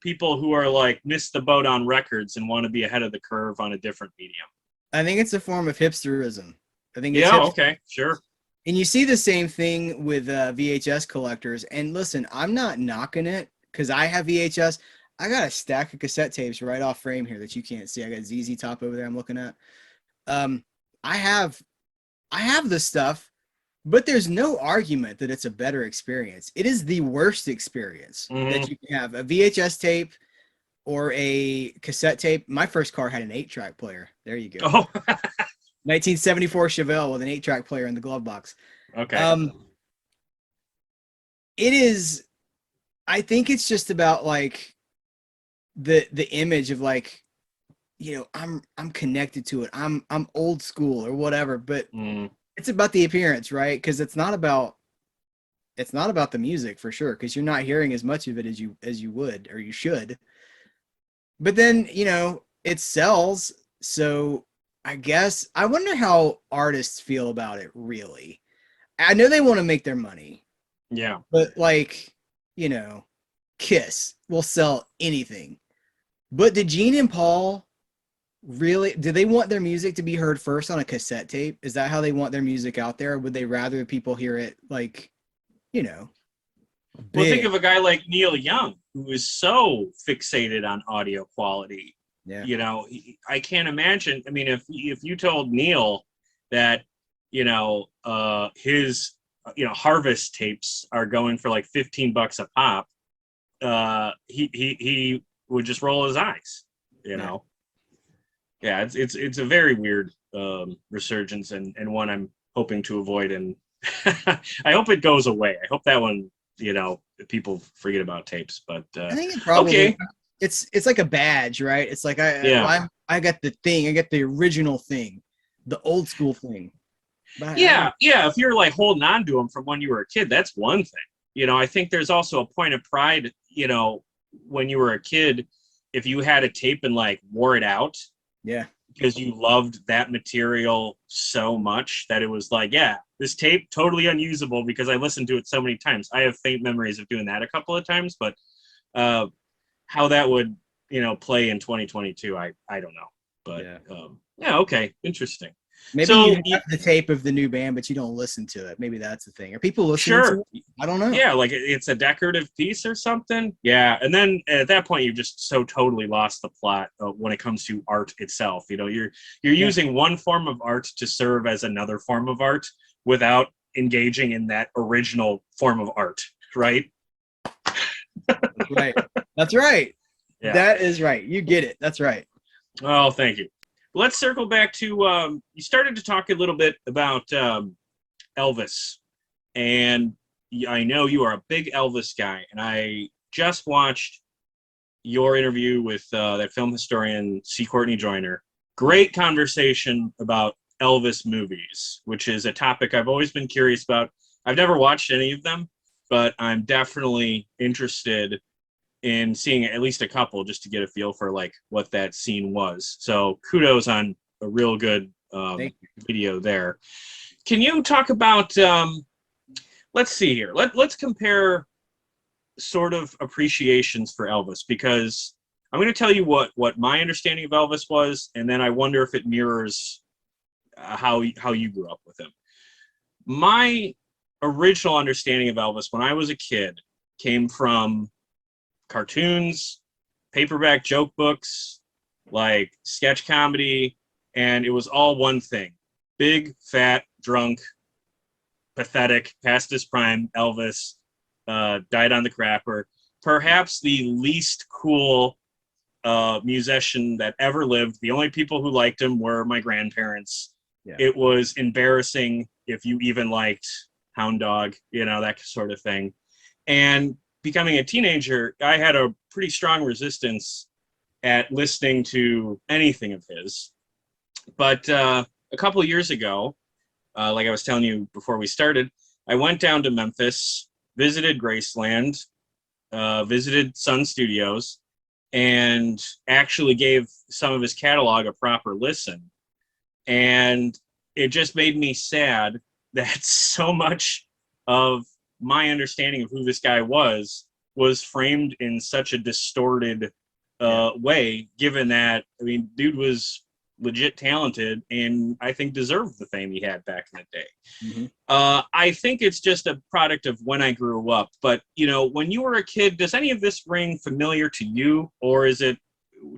people who are like missed the boat on records and want to be ahead of the curve on a different medium? I think it's a form of hipsterism. I think it's okay, sure. And you see the same thing with VHS collectors. And listen, I'm not knocking it because I have VHS. I got a stack of cassette tapes right off frame here that you can't see. I got ZZ Top over there I'm looking at. I have this stuff, but there's no argument that it's a better experience. It is the worst experience that you can have. A VHS tape or a cassette tape. My first car had an 8-track player. There you go. Oh. 1974 Chevelle with an 8-track player in the glove box. Okay. It is, I think it's just about like the image of like, I'm connected to it. I'm old school or whatever, but it's about the appearance, right? Because it's not about the music for sure, because you're not hearing as much of it as you would or you should. But then, it sells. So I guess I wonder how artists feel about it, really. I know they want to make their money. Yeah. But like, Kiss will sell anything. But did Gene and Paul really, do they want their music to be heard first on a cassette tape? Is that how they want their music out there? Or would they rather people hear it like, Well, think of a guy like Neil Young, who is so fixated on audio quality. Yeah. I can't imagine. I mean, if you told Neil that, his, Harvest tapes are going for like $15 a pop, he would just roll his eyes, Yeah, it's a very weird resurgence and one I'm hoping to avoid. And I hope it goes away. I hope that one, people forget about tapes, but I think it probably, okay. It's like a badge, right? It's like I got the thing, I got the original thing, the old school thing. But yeah. If you're like holding on to them from when you were a kid, that's one thing. I think there's also a point of pride, when you were a kid, if you had a tape and like wore it out, because you loved that material so much that it was like, this tape totally unusable because I listened to it so many times. I have faint memories of doing that a couple of times, but how that would play in 2022, I don't know. But okay, interesting. Maybe you have the tape of the new band, but you don't listen to it. Maybe that's the thing. Are people listening to it? I don't know. Yeah, like it's a decorative piece or something. Yeah, and then at that point, you've just so totally lost the plot when it comes to art itself. You're using one form of art to serve as another form of art without engaging in that original form of art, right? Right. That's right. Yeah. That is right. You get it. That's right. Oh, thank you. Let's circle back to, you started to talk a little bit about Elvis, and I know you are a big Elvis guy, and I just watched your interview with that film historian C. Courtney Joyner. Great conversation about Elvis movies, which is a topic I've always been curious about. I've never watched any of them, but I'm definitely interested in seeing at least a couple just to get a feel for like what that scene was. So kudos on a real good video there. Can you talk about, let's see here. Let's compare sort of appreciations for Elvis, because I'm going to tell you what my understanding of Elvis was, and then I wonder if it mirrors how you grew up with him. My original understanding of Elvis when I was a kid came from cartoons, paperback joke books, like sketch comedy, and it was all one thing: big, fat, drunk, pathetic, past his prime Elvis, died on the crapper. Perhaps the least cool musician that ever lived. The only people who liked him were my grandparents. Yeah. It was embarrassing if you even liked Hound Dog, that sort of thing. And becoming a teenager, I had a pretty strong resistance at listening to anything of his. But a couple of years ago, like I was telling you before we started, I went down to Memphis, visited Graceland, visited Sun Studios, and actually gave some of his catalog a proper listen. And it just made me sad that so much of my understanding of who this guy was framed in such a distorted way, given that, dude was legit talented and I think deserved the fame he had back in the day. Mm-hmm. I think it's just a product of when I grew up. But, when you were a kid, does any of this ring familiar to you, or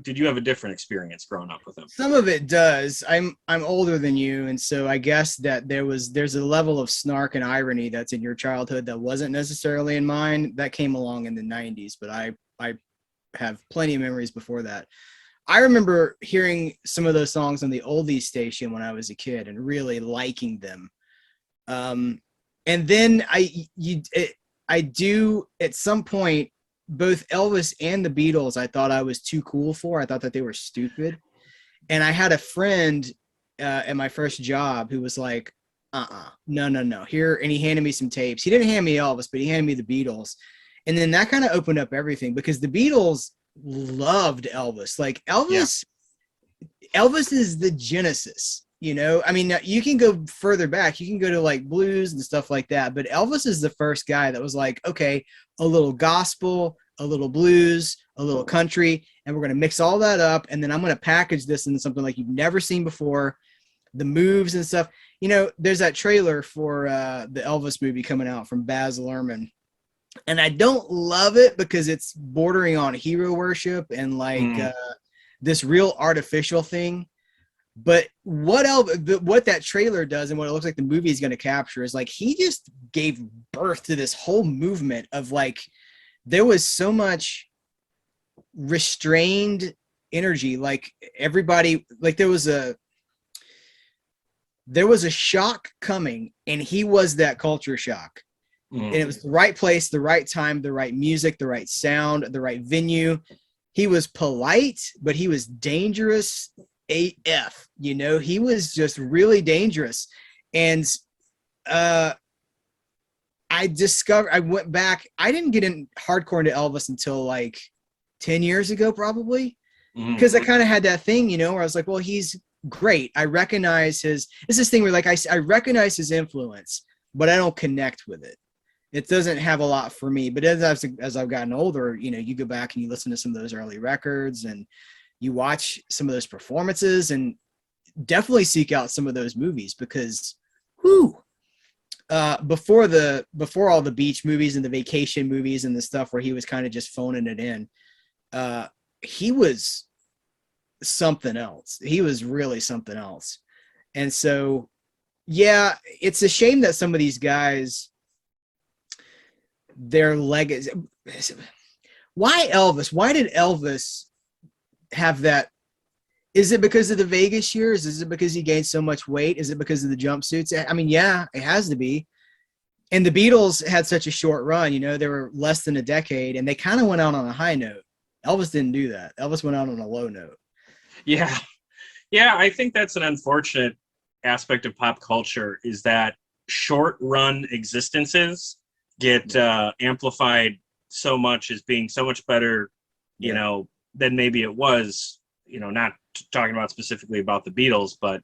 did you have a different experience growing up with him? Some of it does. I'm older than you, and so I guess that there's a level of snark and irony that's in your childhood that wasn't necessarily in mine. That came along in the 90s, but I have plenty of memories before that. I remember hearing some of those songs on the oldies station when I was a kid and really liking them. And then I do at some point, both Elvis and the Beatles, I thought I was too cool for. I thought that they were stupid. And I had a friend at my first job who was like, no. Here, and he handed me some tapes. He didn't hand me Elvis, but he handed me the Beatles. And then that kind of opened up everything, because the Beatles loved Elvis. Like Elvis is the genesis, you can go further back. You can go to like blues and stuff like that. But Elvis is the first guy that was like, okay, a little gospel, a little blues, a little country, and we're going to mix all that up. And then I'm going to package this into something like you've never seen before. The moves and stuff. There's that trailer for the Elvis movie coming out from Baz Luhrmann. And I don't love it because it's bordering on hero worship and like this real artificial thing. But what that trailer does and what it looks like the movie is going to capture is like he just gave birth to this whole movement of like there was so much restrained energy. Like everybody, like there was a shock coming, and he was that culture shock. And it was the right place, the right time, the right music, the right sound, the right venue. He was polite, but he was dangerous AF. He was just really dangerous. And I went back. I didn't get in hardcore into Elvis until like 10 years ago, probably. Because I kind of had that thing, where I was like, well, he's great. I recognize it's this thing where like I recognize his influence, but I don't connect with it. It doesn't have a lot for me. But as I've gotten older, you go back and you listen to some of those early records and you watch some of those performances, and definitely seek out some of those movies because before all the beach movies and the vacation movies and the stuff where he was kind of just phoning it in, he was something else. He was really something else. And so, yeah, it's a shame that some of these guys, their legacy. Why Elvis? Why did Elvis have that? Is it because of the Vegas years? Is it because he gained so much weight? Is it because of the jumpsuits? I mean, yeah, it has to be. And the Beatles had such a short run, they were less than a decade, and they kind of went out on a high note. Elvis didn't do that. Elvis went out on a low note. Yeah. Yeah, I think that's an unfortunate aspect of pop culture is that short run existences get amplified so much as being so much better, you know, than maybe it was, you know, not talking about specifically about the Beatles, but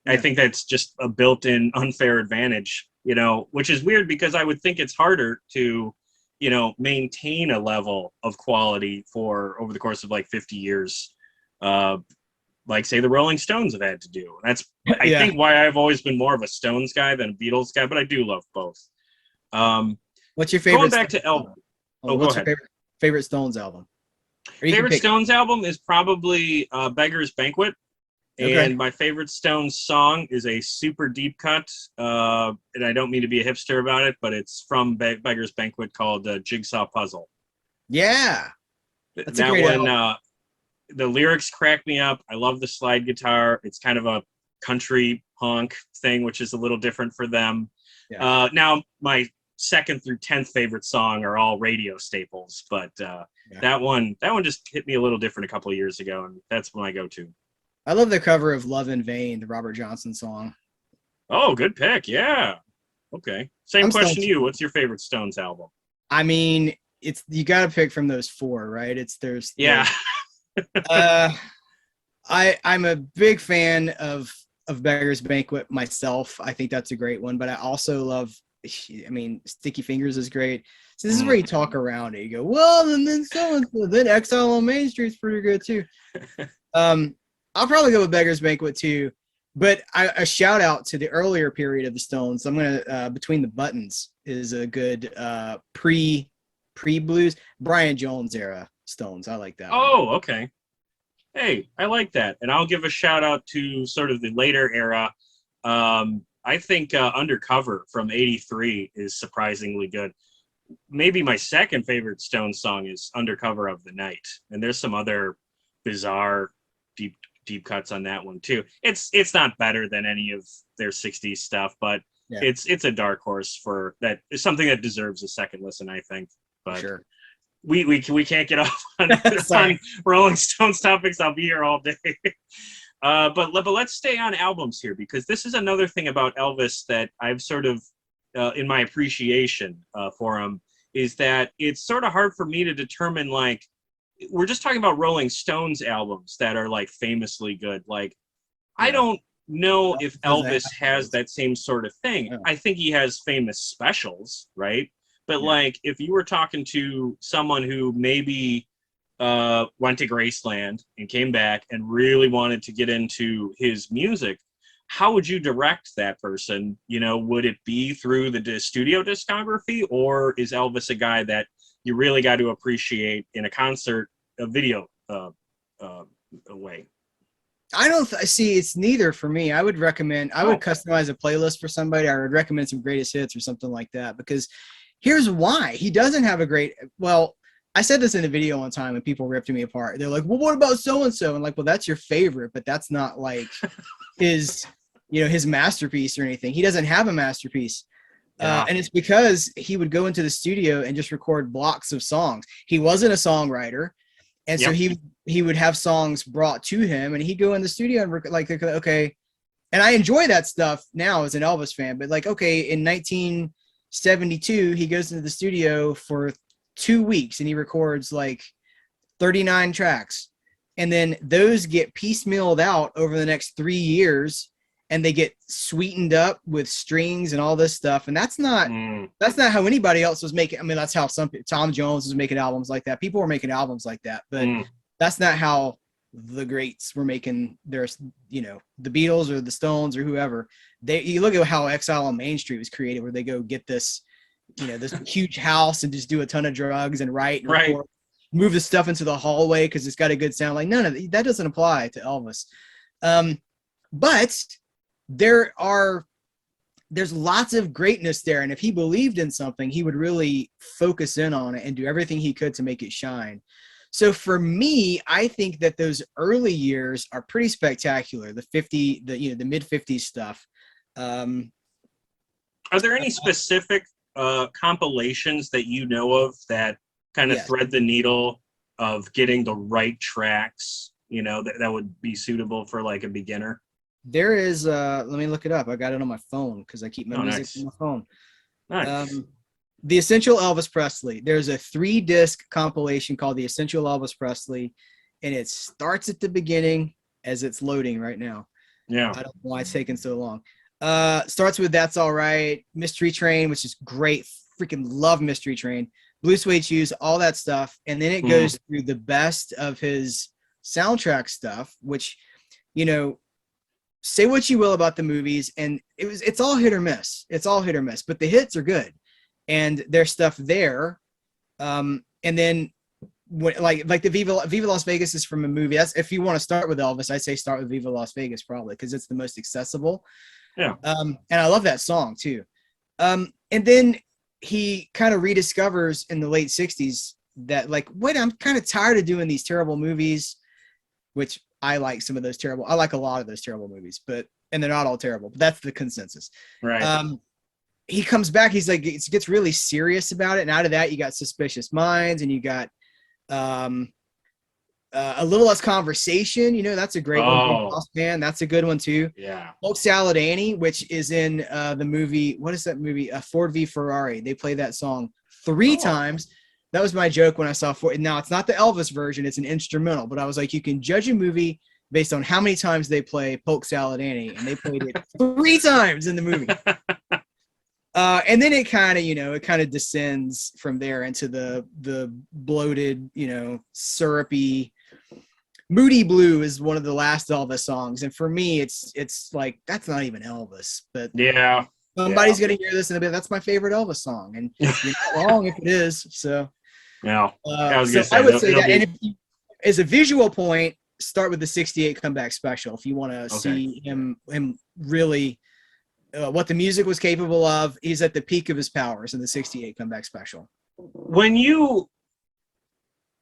I think that's just a built-in unfair advantage, you know, which is weird because I would think it's harder to, you know, maintain a level of quality for over the course of like 50 years. Like say the Rolling Stones have had to do. That's I think why I've always been more of a Stones guy than a Beatles guy, but I do love both. What's your favorite? Going back to Elvis. Oh, what's your favorite Stones album? Favorite Stones album is probably Beggar's Banquet. And my favorite Stones song is a super deep cut. And I don't mean to be a hipster about it, but it's from Beggar's Banquet called Jigsaw Puzzle. Yeah. That's that a great one, album. The lyrics crack me up. I love the slide guitar. It's kind of a country punk thing, which is a little different for them. Yeah. Now, my 2nd through 10th favorite song are all radio staples, but that one just hit me a little different a couple of years ago, and that's my go-to. I love the cover of Love in Vain, the Robert Johnson song. Oh, good pick. Yeah. Okay. Same question to you. What's your favorite Stones album? I mean, you got to pick from those 4, right? I'm a big fan of Beggar's Banquet myself. I think that's a great one, but I also love, I mean, Sticky Fingers is great. So this is where you talk around it. You go, well, and then so-and-so, then Exile on Main Street's pretty good too. I'll probably go with Beggar's Banquet too, but a shout out to the earlier period of the Stones. I'm gonna Between the Buttons is a good pre-blues Brian Jones era Stones. I like that. Oh, okay. Hey, I like that, and I'll give a shout out to sort of the later era. I think Undercover from '83 is surprisingly good. Maybe my second favorite Stones song is Undercover of the Night, and there's some other bizarre deep cuts on that one too. It's not better than any of their 60s stuff, but it's a dark horse for that. It's something that deserves a second listen, I think. But sure. We can't get off on Rolling Stones topics. I'll be here all day. But let's stay on albums here, because this is another thing about Elvis that I've sort of in my appreciation for him is that it's sort of hard for me to determine, like, we're just talking about Rolling Stones albums that are like famously good. Like, I don't know if Elvis has that same sort of thing. Yeah. I think he has famous specials, right? But like, if you were talking to someone who maybe went to Graceland and came back and really wanted to get into his music, how would you direct that person? You know, would it be through the studio discography, or is Elvis a guy that you really got to appreciate in a concert, a video way? I don't see, it's neither for me. I would recommend, I would customize a playlist for somebody. I would recommend some greatest hits or something like that, because here's why. He doesn't have a great, well, I said this in a video one time and people ripped me apart. They're like, well, what about so-and-so? And like, well, that's your favorite, but that's not like his, you know, his masterpiece or anything. He doesn't have a masterpiece. And it's because he would go into the studio and just record blocks of songs. He wasn't a songwriter. And so he would have songs brought to him, and he'd go in the studio and like, okay. And I enjoy that stuff now as an Elvis fan, but like, okay, in 1972, he goes into the studio for 2 weeks and he records like 39 tracks. And then those get piecemealed out over the next 3 years, and they get sweetened up with strings and all this stuff. And that's not how anybody else was making. I mean, that's how Tom Jones was making albums like that. People were making albums like that, but that's not how the greats were making their, you know, the Beatles or the Stones or whoever. You look at how Exile on Main Street was created, where they go get this, you know, this huge house and just do a ton of drugs and write and record, move the stuff into the hallway because it's got a good sound. Like, none of that doesn't apply to Elvis. But there's lots of greatness there, and if he believed in something, he would really focus in on it and do everything he could to make it shine. So for me, I think that those early years are pretty spectacular. The mid 50s stuff. Are there any specific compilations that you know of that kind of thread the needle of getting the right tracks, that would be suitable for like a beginner? There is, let me look it up. I got it on my phone because I keep my music Nice. on my phone. Nice. The Essential Elvis Presley. There's a 3-disc compilation called The Essential Elvis Presley, and it starts at the beginning as it's loading right now. Yeah. I don't know why it's taking so long. Starts with That's All Right, Mystery Train, which is great. Freaking love Mystery Train. Blue Suede Shoes, all that stuff. And then it goes through the best of his soundtrack stuff, which, say what you will about the movies, and it's all hit or miss. It's all hit or miss, but the hits are good. And there's stuff there. And then when, like the Viva Las Vegas is from a movie. That's, if you want to start with Elvis, I'd say start with Viva Las Vegas probably because it's the most accessible. Yeah. And I love that song too. And then he kind of rediscovers in the late 60s that like, wait, I'm kind of tired of doing these terrible movies, which I like some of those terrible. I like a lot of those terrible movies, and they're not all terrible, but that's the consensus. Right. He comes back. He's like, it gets really serious about it. And out of that, you got Suspicious Minds, and you got A Little Less Conversation. That's a great one. Lost Man, that's a good one too. Yeah. Polk Salad Annie, which is in the movie. What is that movie? Ford v Ferrari. They play that song 3 times. That was my joke when I saw Ford. Now it's not the Elvis version; it's an instrumental. But I was like, you can judge a movie based on how many times they play Polk Salad Annie, and they played it 3 times in the movie. And then it kind of descends from there into the bloated, syrupy. Moody Blue is one of the last Elvis songs, and for me, it's like that's not even Elvis, but yeah, somebody's gonna hear this in a bit. That's my favorite Elvis song, and you're not wrong if it is. So, yeah, I would say that. And if you, as a visual point, start with the '68 Comeback Special if you want to see him really. What the music was capable of. He's at the peak of his powers in the '68 Comeback Special. When you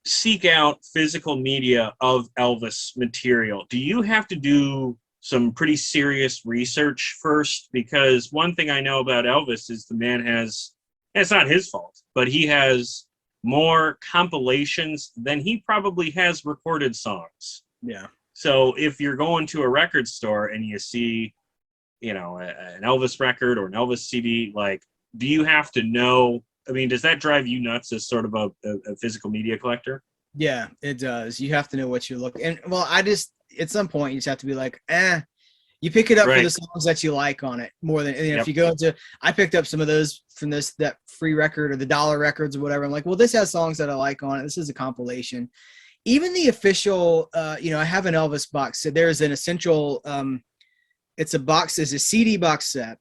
seek out physical media of Elvis material, do you have to do some pretty serious research first? Because one thing I know about Elvis is the man has, and it's not his fault, but he has more compilations than he probably has recorded songs. Yeah. So if you're going to a record store and you see an Elvis record or an Elvis CD, like, do you have to know? I mean, does that drive you nuts as sort of a physical media collector? Yeah, it does. You have to know what you're looking. And well, at some point you just have to be like, you pick it up for the songs that you like on it more than if you go into. I picked up some of those from that free record or the dollar records or whatever. I'm like, well, this has songs that I like on it. This is a compilation. Even the official, I have an Elvis box. So there's an essential. It's a CD box set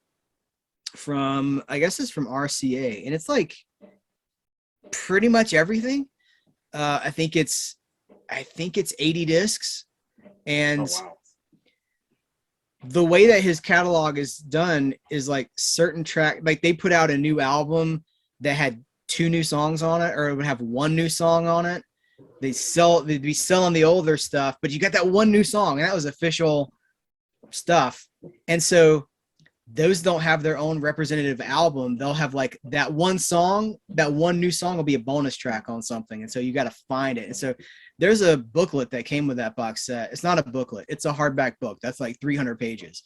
from, I guess it's from RCA, and it's like pretty much everything. I think it's 80 discs, and the way that his catalog is done is like certain track, like they put out a new album that had 2 new songs on it, or it would have 1 new song on it. They'd be selling the older stuff, but you got that 1 new song, and that was official stuff. And so those don't have their own representative album. They'll have like that 1 song, that 1 new song will be a bonus track on something, and so you got to find it. And so there's a booklet that came with that box set. It's not a booklet, it's a hardback book that's like 300 pages,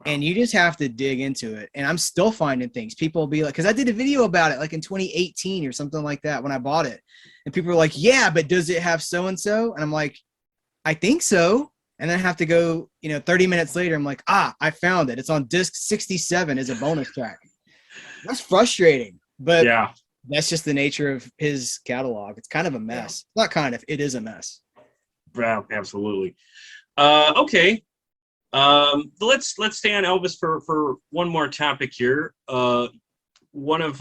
and you just have to dig into it. And I'm still finding things. People will be like, because I did a video about it like in 2018 or something like that when I bought it, and people were like, yeah, but does it have so and so? And I'm like, I think so. And then I have to go, 30 minutes later, I'm like, I found it. It's on disc 67 as a bonus track. That's frustrating, but that's just the nature of his catalog. It's kind of a mess. Not kind of, it is a mess. Yeah, absolutely. Okay. Let's stay on Elvis for one more topic here. One of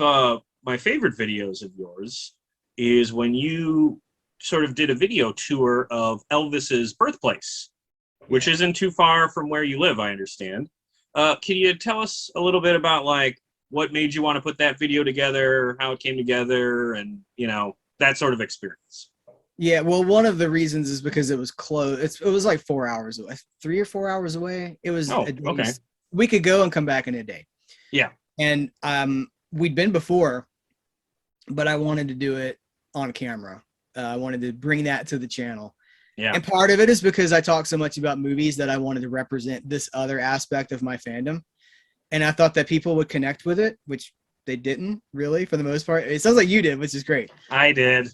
my favorite videos of yours is when you sort of did a video tour of Elvis's birthplace, which isn't too far from where you live, I understand. Can you tell us a little bit about like what made you want to put that video together, how it came together, and that sort of experience? Yeah, well, one of the reasons is because it was close. It was like 4 hours away, 3 or 4 hours away. It was okay. We could go and come back in a day. Yeah. And we'd been before, but I wanted to do it on camera. I wanted to bring that to the channel. Yeah. And part of it is because I talk so much about movies that I wanted to represent this other aspect of my fandom. And I thought that people would connect with it, which they didn't really for the most part. It sounds like you did, which is great. I did.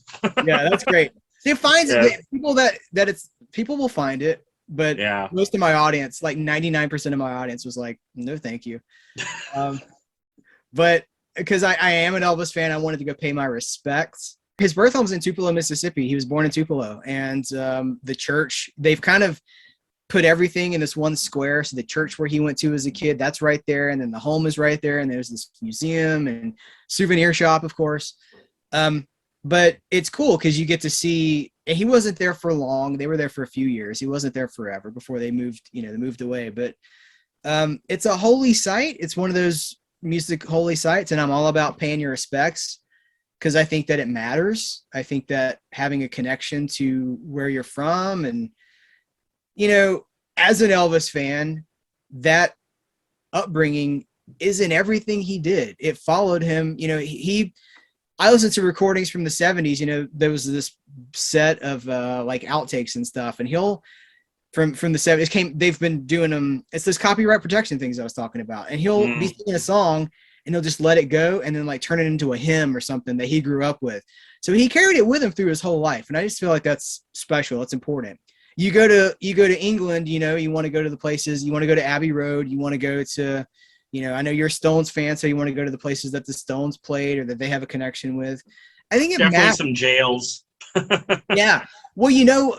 Yeah, that's great. It finds Yeah. people that it's people will find it, but Yeah. most of my audience, like 99% of my audience, was like, no, thank you. But because I am an Elvis fan, I wanted to go pay my respects. His birth home was in Tupelo, Mississippi. He was born in Tupelo, and the church, they've kind of put everything in this one square. So the church where he went to as a kid, that's right there, and then the home is right there, and there's this museum and souvenir shop, of course. But it's cool because you get to see, and he wasn't there for long. They were there for a few years. He wasn't there forever before they moved, they moved away. But it's a holy site. It's one of those music holy sites, and I'm all about paying your respects because I think that it matters. I think that having a connection to where you're from, and as an Elvis fan, that upbringing is in everything he did. It followed him. I listened to recordings from the 70s. There was this set of like outtakes and stuff, and he'll from the 70s they've been doing them. It's those copyright protection things I was talking about, and he'll be singing a song and he'll just let it go and then like turn it into a hymn or something that he grew up with. So he carried it with him through his whole life, and I just feel like that's special. It's important. You go to England, you want to go to the places. You want to go to Abbey Road. You want to go to I know you're a Stones fan, so you want to go to the places that the Stones played or that they have a connection with. I think it Definitely matters. some jails. Yeah. Well,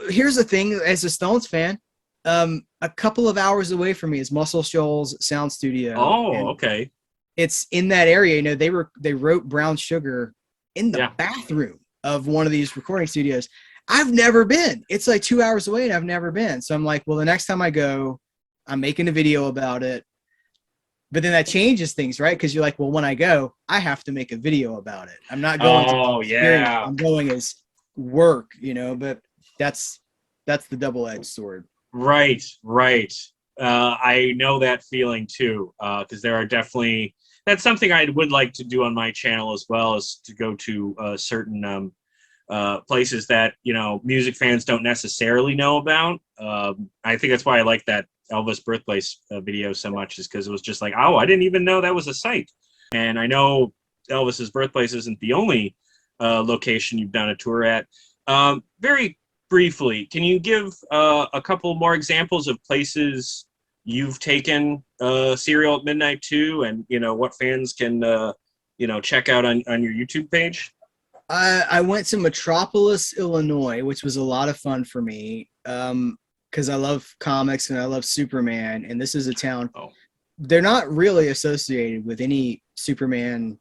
here's the thing. As a Stones fan, a couple of hours away from me is Muscle Shoals Sound Studio. Oh, okay. It's in that area. They wrote Brown Sugar in the bathroom of one of these recording studios. I've never been. It's like 2 hours away, and I've never been. So I'm like, well, the next time I go, I'm making a video about it. But then that changes things, right? Because you're like, well, when I go, I have to make a video about it. I'm not going I'm going as work, but that's the double-edged sword. Right. I know that feeling too, because there are definitely, that's something I would like to do on my channel as well, is to go to certain places that, music fans don't necessarily know about. I think that's why I like that Elvis birthplace video so much, is because it was just like, oh, I didn't even know that was a site. And I know Elvis's birthplace isn't the only location you've done a tour at. Very briefly, can you give a couple more examples of places you've taken Serial at Midnight to, and what fans can check out on your YouTube page? I went to Metropolis, Illinois, which was a lot of fun for me. Because I love comics and I love Superman, and this is a town. They're not really associated with any Superman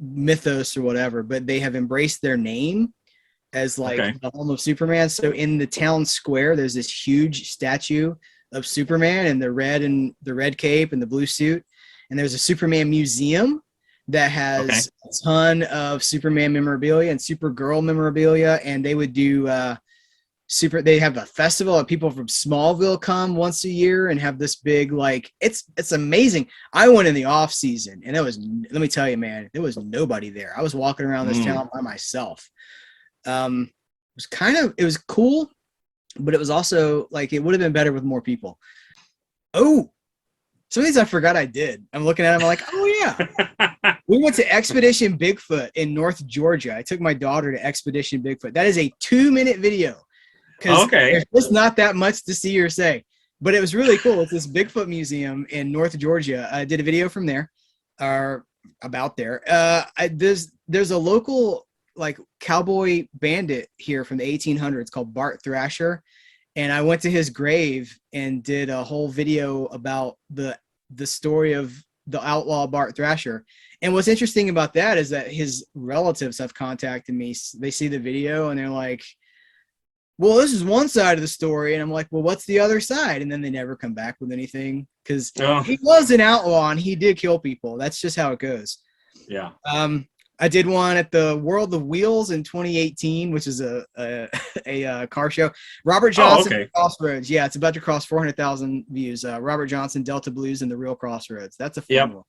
mythos or whatever, but they have embraced their name as like the home of Superman. So in the town square, there's this huge statue of Superman in the red cape and the blue suit, and there's a Superman museum that has a ton of Superman memorabilia and Supergirl memorabilia, and they would do they have a festival of people from Smallville come once a year and have this big, like, it's amazing. I went in the off season, and let me tell you, man, there was nobody there. I was walking around this town by myself. It was cool, but it was also like, it would have been better with more people. Oh, some of these I forgot I did. I'm looking at them, I'm like, oh yeah. We went to Expedition Bigfoot in North Georgia. I took my daughter to Expedition Bigfoot. That is a 2-minute video. Because there's just not that much to see or say. But it was really cool. It's this Bigfoot museum in North Georgia. I did a video from there, or about there. There's a local like cowboy bandit here from the 1800s called Bart Thrasher. And I went to his grave and did a whole video about the story of the outlaw Bart Thrasher. And what's interesting about that is that his relatives have contacted me. They see the video and they're like, well, this is one side of the story. And I'm like, well, what's the other side? And then they never come back with anything, because he was an outlaw and he did kill people. That's just how it goes. Yeah. I did one at the World of Wheels in 2018, which is a car show. Robert Johnson Crossroads. Yeah, it's about to cross 400,000 views. Robert Johnson, Delta Blues, and the Real Crossroads. That's a fun one.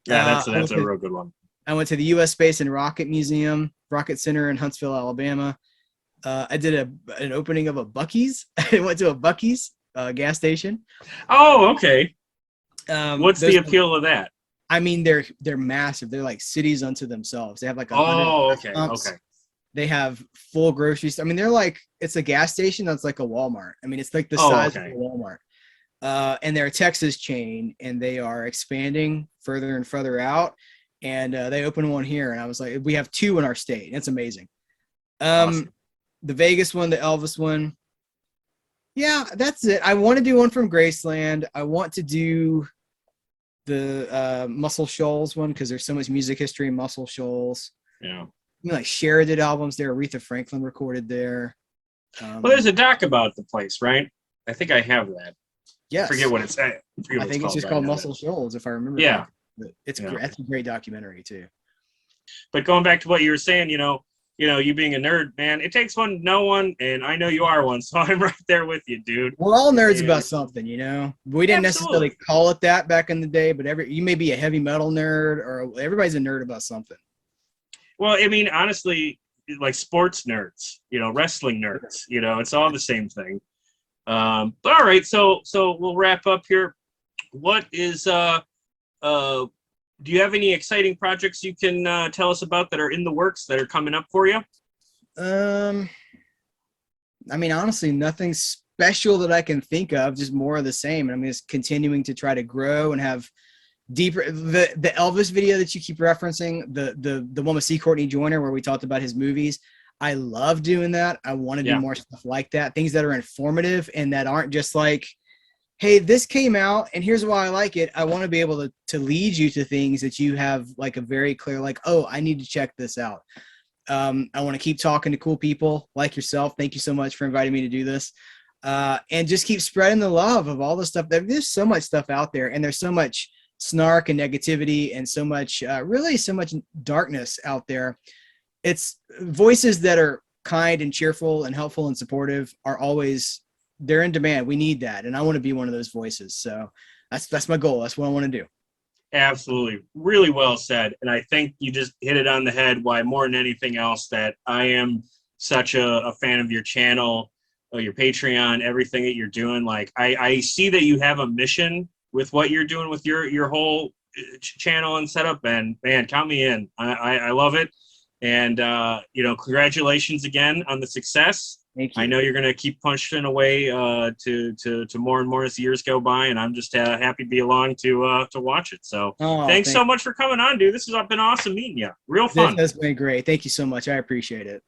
Yeah, that's a real good one. I went to the U.S. Space and Rocket Museum, Rocket Center in Huntsville, Alabama. I did an opening of a Buc-ee's. I went to a Buc-ee's gas station. Oh, okay. What's the Those- appeal of that? I mean, they're massive. They're like cities unto themselves. They have like 100 Oh, okay, pumps. okay. They have full grocery store. I mean, they're like, it's a gas station that's like a Walmart. I mean, it's like the Oh, size okay. of a Walmart. And they're a Texas chain, and they are expanding further and further out. And they opened one here, and I was like, we have 2 in our state. It's amazing. Awesome. The Vegas one, the Elvis one. Yeah, that's it. I want to do one from Graceland. I want to do the Muscle Shoals one because there's so much music history in Muscle Shoals. Yeah. I mean, like Cher did albums there. Aretha Franklin recorded there. Well, there's a doc about the place, right? I think I have that. Yes. I forget what it's. I think it's just called Muscle Shoals, if I remember. Yeah. But it's Yeah. that's a great documentary too. But going back to what you were saying, you know, you being a nerd, man, it takes one to know one, and I know you are one, so I'm right there with you, dude. We're all nerds Yeah. about something, you know. We didn't Absolutely. necessarily call it that back in the day, but you may be a heavy metal nerd, or everybody's a nerd about something. Well, I mean, honestly, like sports nerds, wrestling nerds, it's all the same thing. But all right, so we'll wrap up here. What is do you have any exciting projects you can tell us about that are in the works that are coming up for you? I mean, honestly, nothing special that I can think of, just more of the same. I mean, it's continuing to try to grow and have deeper. The Elvis video that you keep referencing, the one with C. Courtney Joyner, where we talked about his movies. I love doing that. I want to do more stuff like that, things that are informative and that aren't just like, hey, this came out and here's why I like it. I want to be able to lead you to things that you have like a very clear, like, oh, I need to check this out. I want to keep talking to cool people like yourself. Thank you so much for inviting me to do this. And just keep spreading the love of all the stuff. There's so much stuff out there, and there's so much snark and negativity and so much, really so much darkness out there. It's voices that are kind and cheerful and helpful and supportive are always, they're in demand. We need that. And I want to be one of those voices. So that's my goal. That's what I want to do. Absolutely. Really well said. And I think you just hit it on the head why more than anything else that I am such a fan of your channel, your Patreon, everything that you're doing. Like I see that you have a mission with what you're doing with your whole channel and setup, and man, count me in. I love it. And, congratulations again on the success. Thank you. I know you're going to keep pushing away to more and more as the years go by, and I'm just happy to be along to watch it. So thanks so much for coming on, dude. This has been awesome meeting you. Real fun. This has been great. Thank you so much. I appreciate it.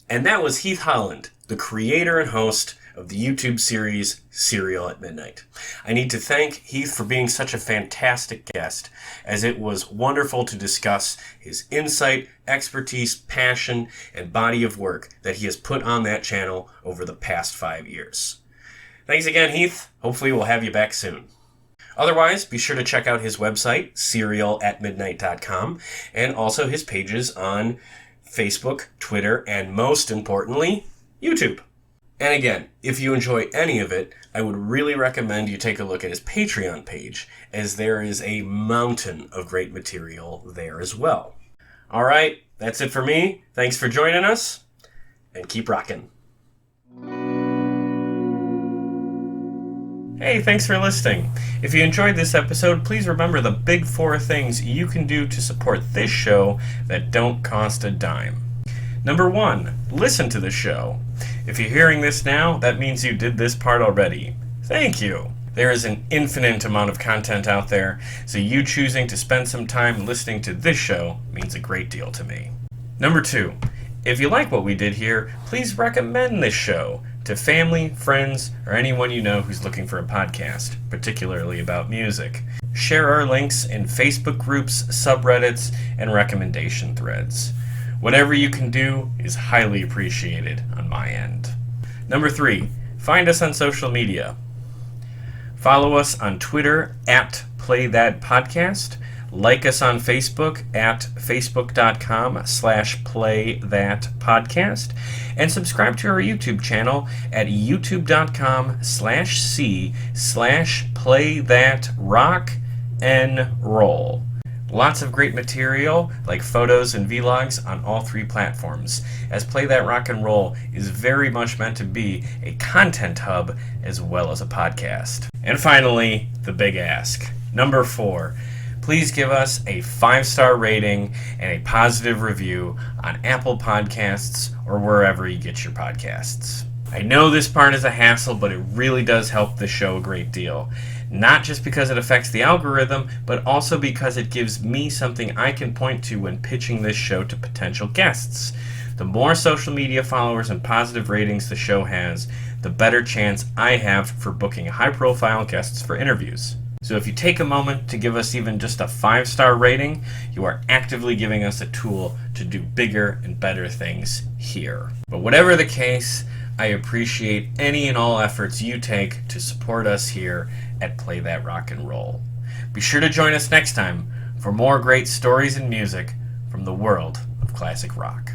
And that was Heath Holland, the creator and host of the YouTube series Serial at Midnight. I need to thank Heath for being such a fantastic guest, as it was wonderful to discuss his insight, expertise, passion, and body of work that he has put on that channel over the past 5 years. Thanks again, Heath. Hopefully we'll have you back soon. Otherwise, be sure to check out his website, serialatmidnight.com, and also his pages on Facebook, Twitter, and most importantly, YouTube. And again, if you enjoy any of it, I would really recommend you take a look at his Patreon page, as there is a mountain of great material there as well. All right, that's it for me. Thanks for joining us, and keep rocking. Hey, thanks for listening. If you enjoyed this episode, please remember the big 4 things you can do to support this show that don't cost a dime. Number 1, listen to the show. If you're hearing this now, that means you did this part already. Thank you. There is an infinite amount of content out there, so you choosing to spend some time listening to this show means a great deal to me. Number 2, if you like what we did here, please recommend this show to family, friends, or anyone you know who's looking for a podcast, particularly about music. Share our links in Facebook groups, subreddits, and recommendation threads. Whatever you can do is highly appreciated on my end. Number 3, find us on social media. Follow us on Twitter @PlayThatPodcast. Like us on Facebook facebook.com/playthatpodcast. And subscribe to our YouTube channel at youtube.com/c/playthatrock'n'roll. Lots of great material, like photos and vlogs, on all 3 platforms, as Play That Rock and Roll is very much meant to be a content hub as well as a podcast. And finally, the big ask. Number 4, please give us a 5-star rating and a positive review on Apple Podcasts or wherever you get your podcasts. I know this part is a hassle, but it really does help the show a great deal. Not just because it affects the algorithm, but also because it gives me something I can point to when pitching this show to potential guests. The more social media followers and positive ratings the show has, the better chance I have for booking high-profile guests for interviews. So if you take a moment to give us even just a 5-star rating, you are actively giving us a tool to do bigger and better things here. But whatever the case, I appreciate any and all efforts you take to support us here at Play That Rock and Roll. Be sure to join us next time for more great stories and music from the world of classic rock.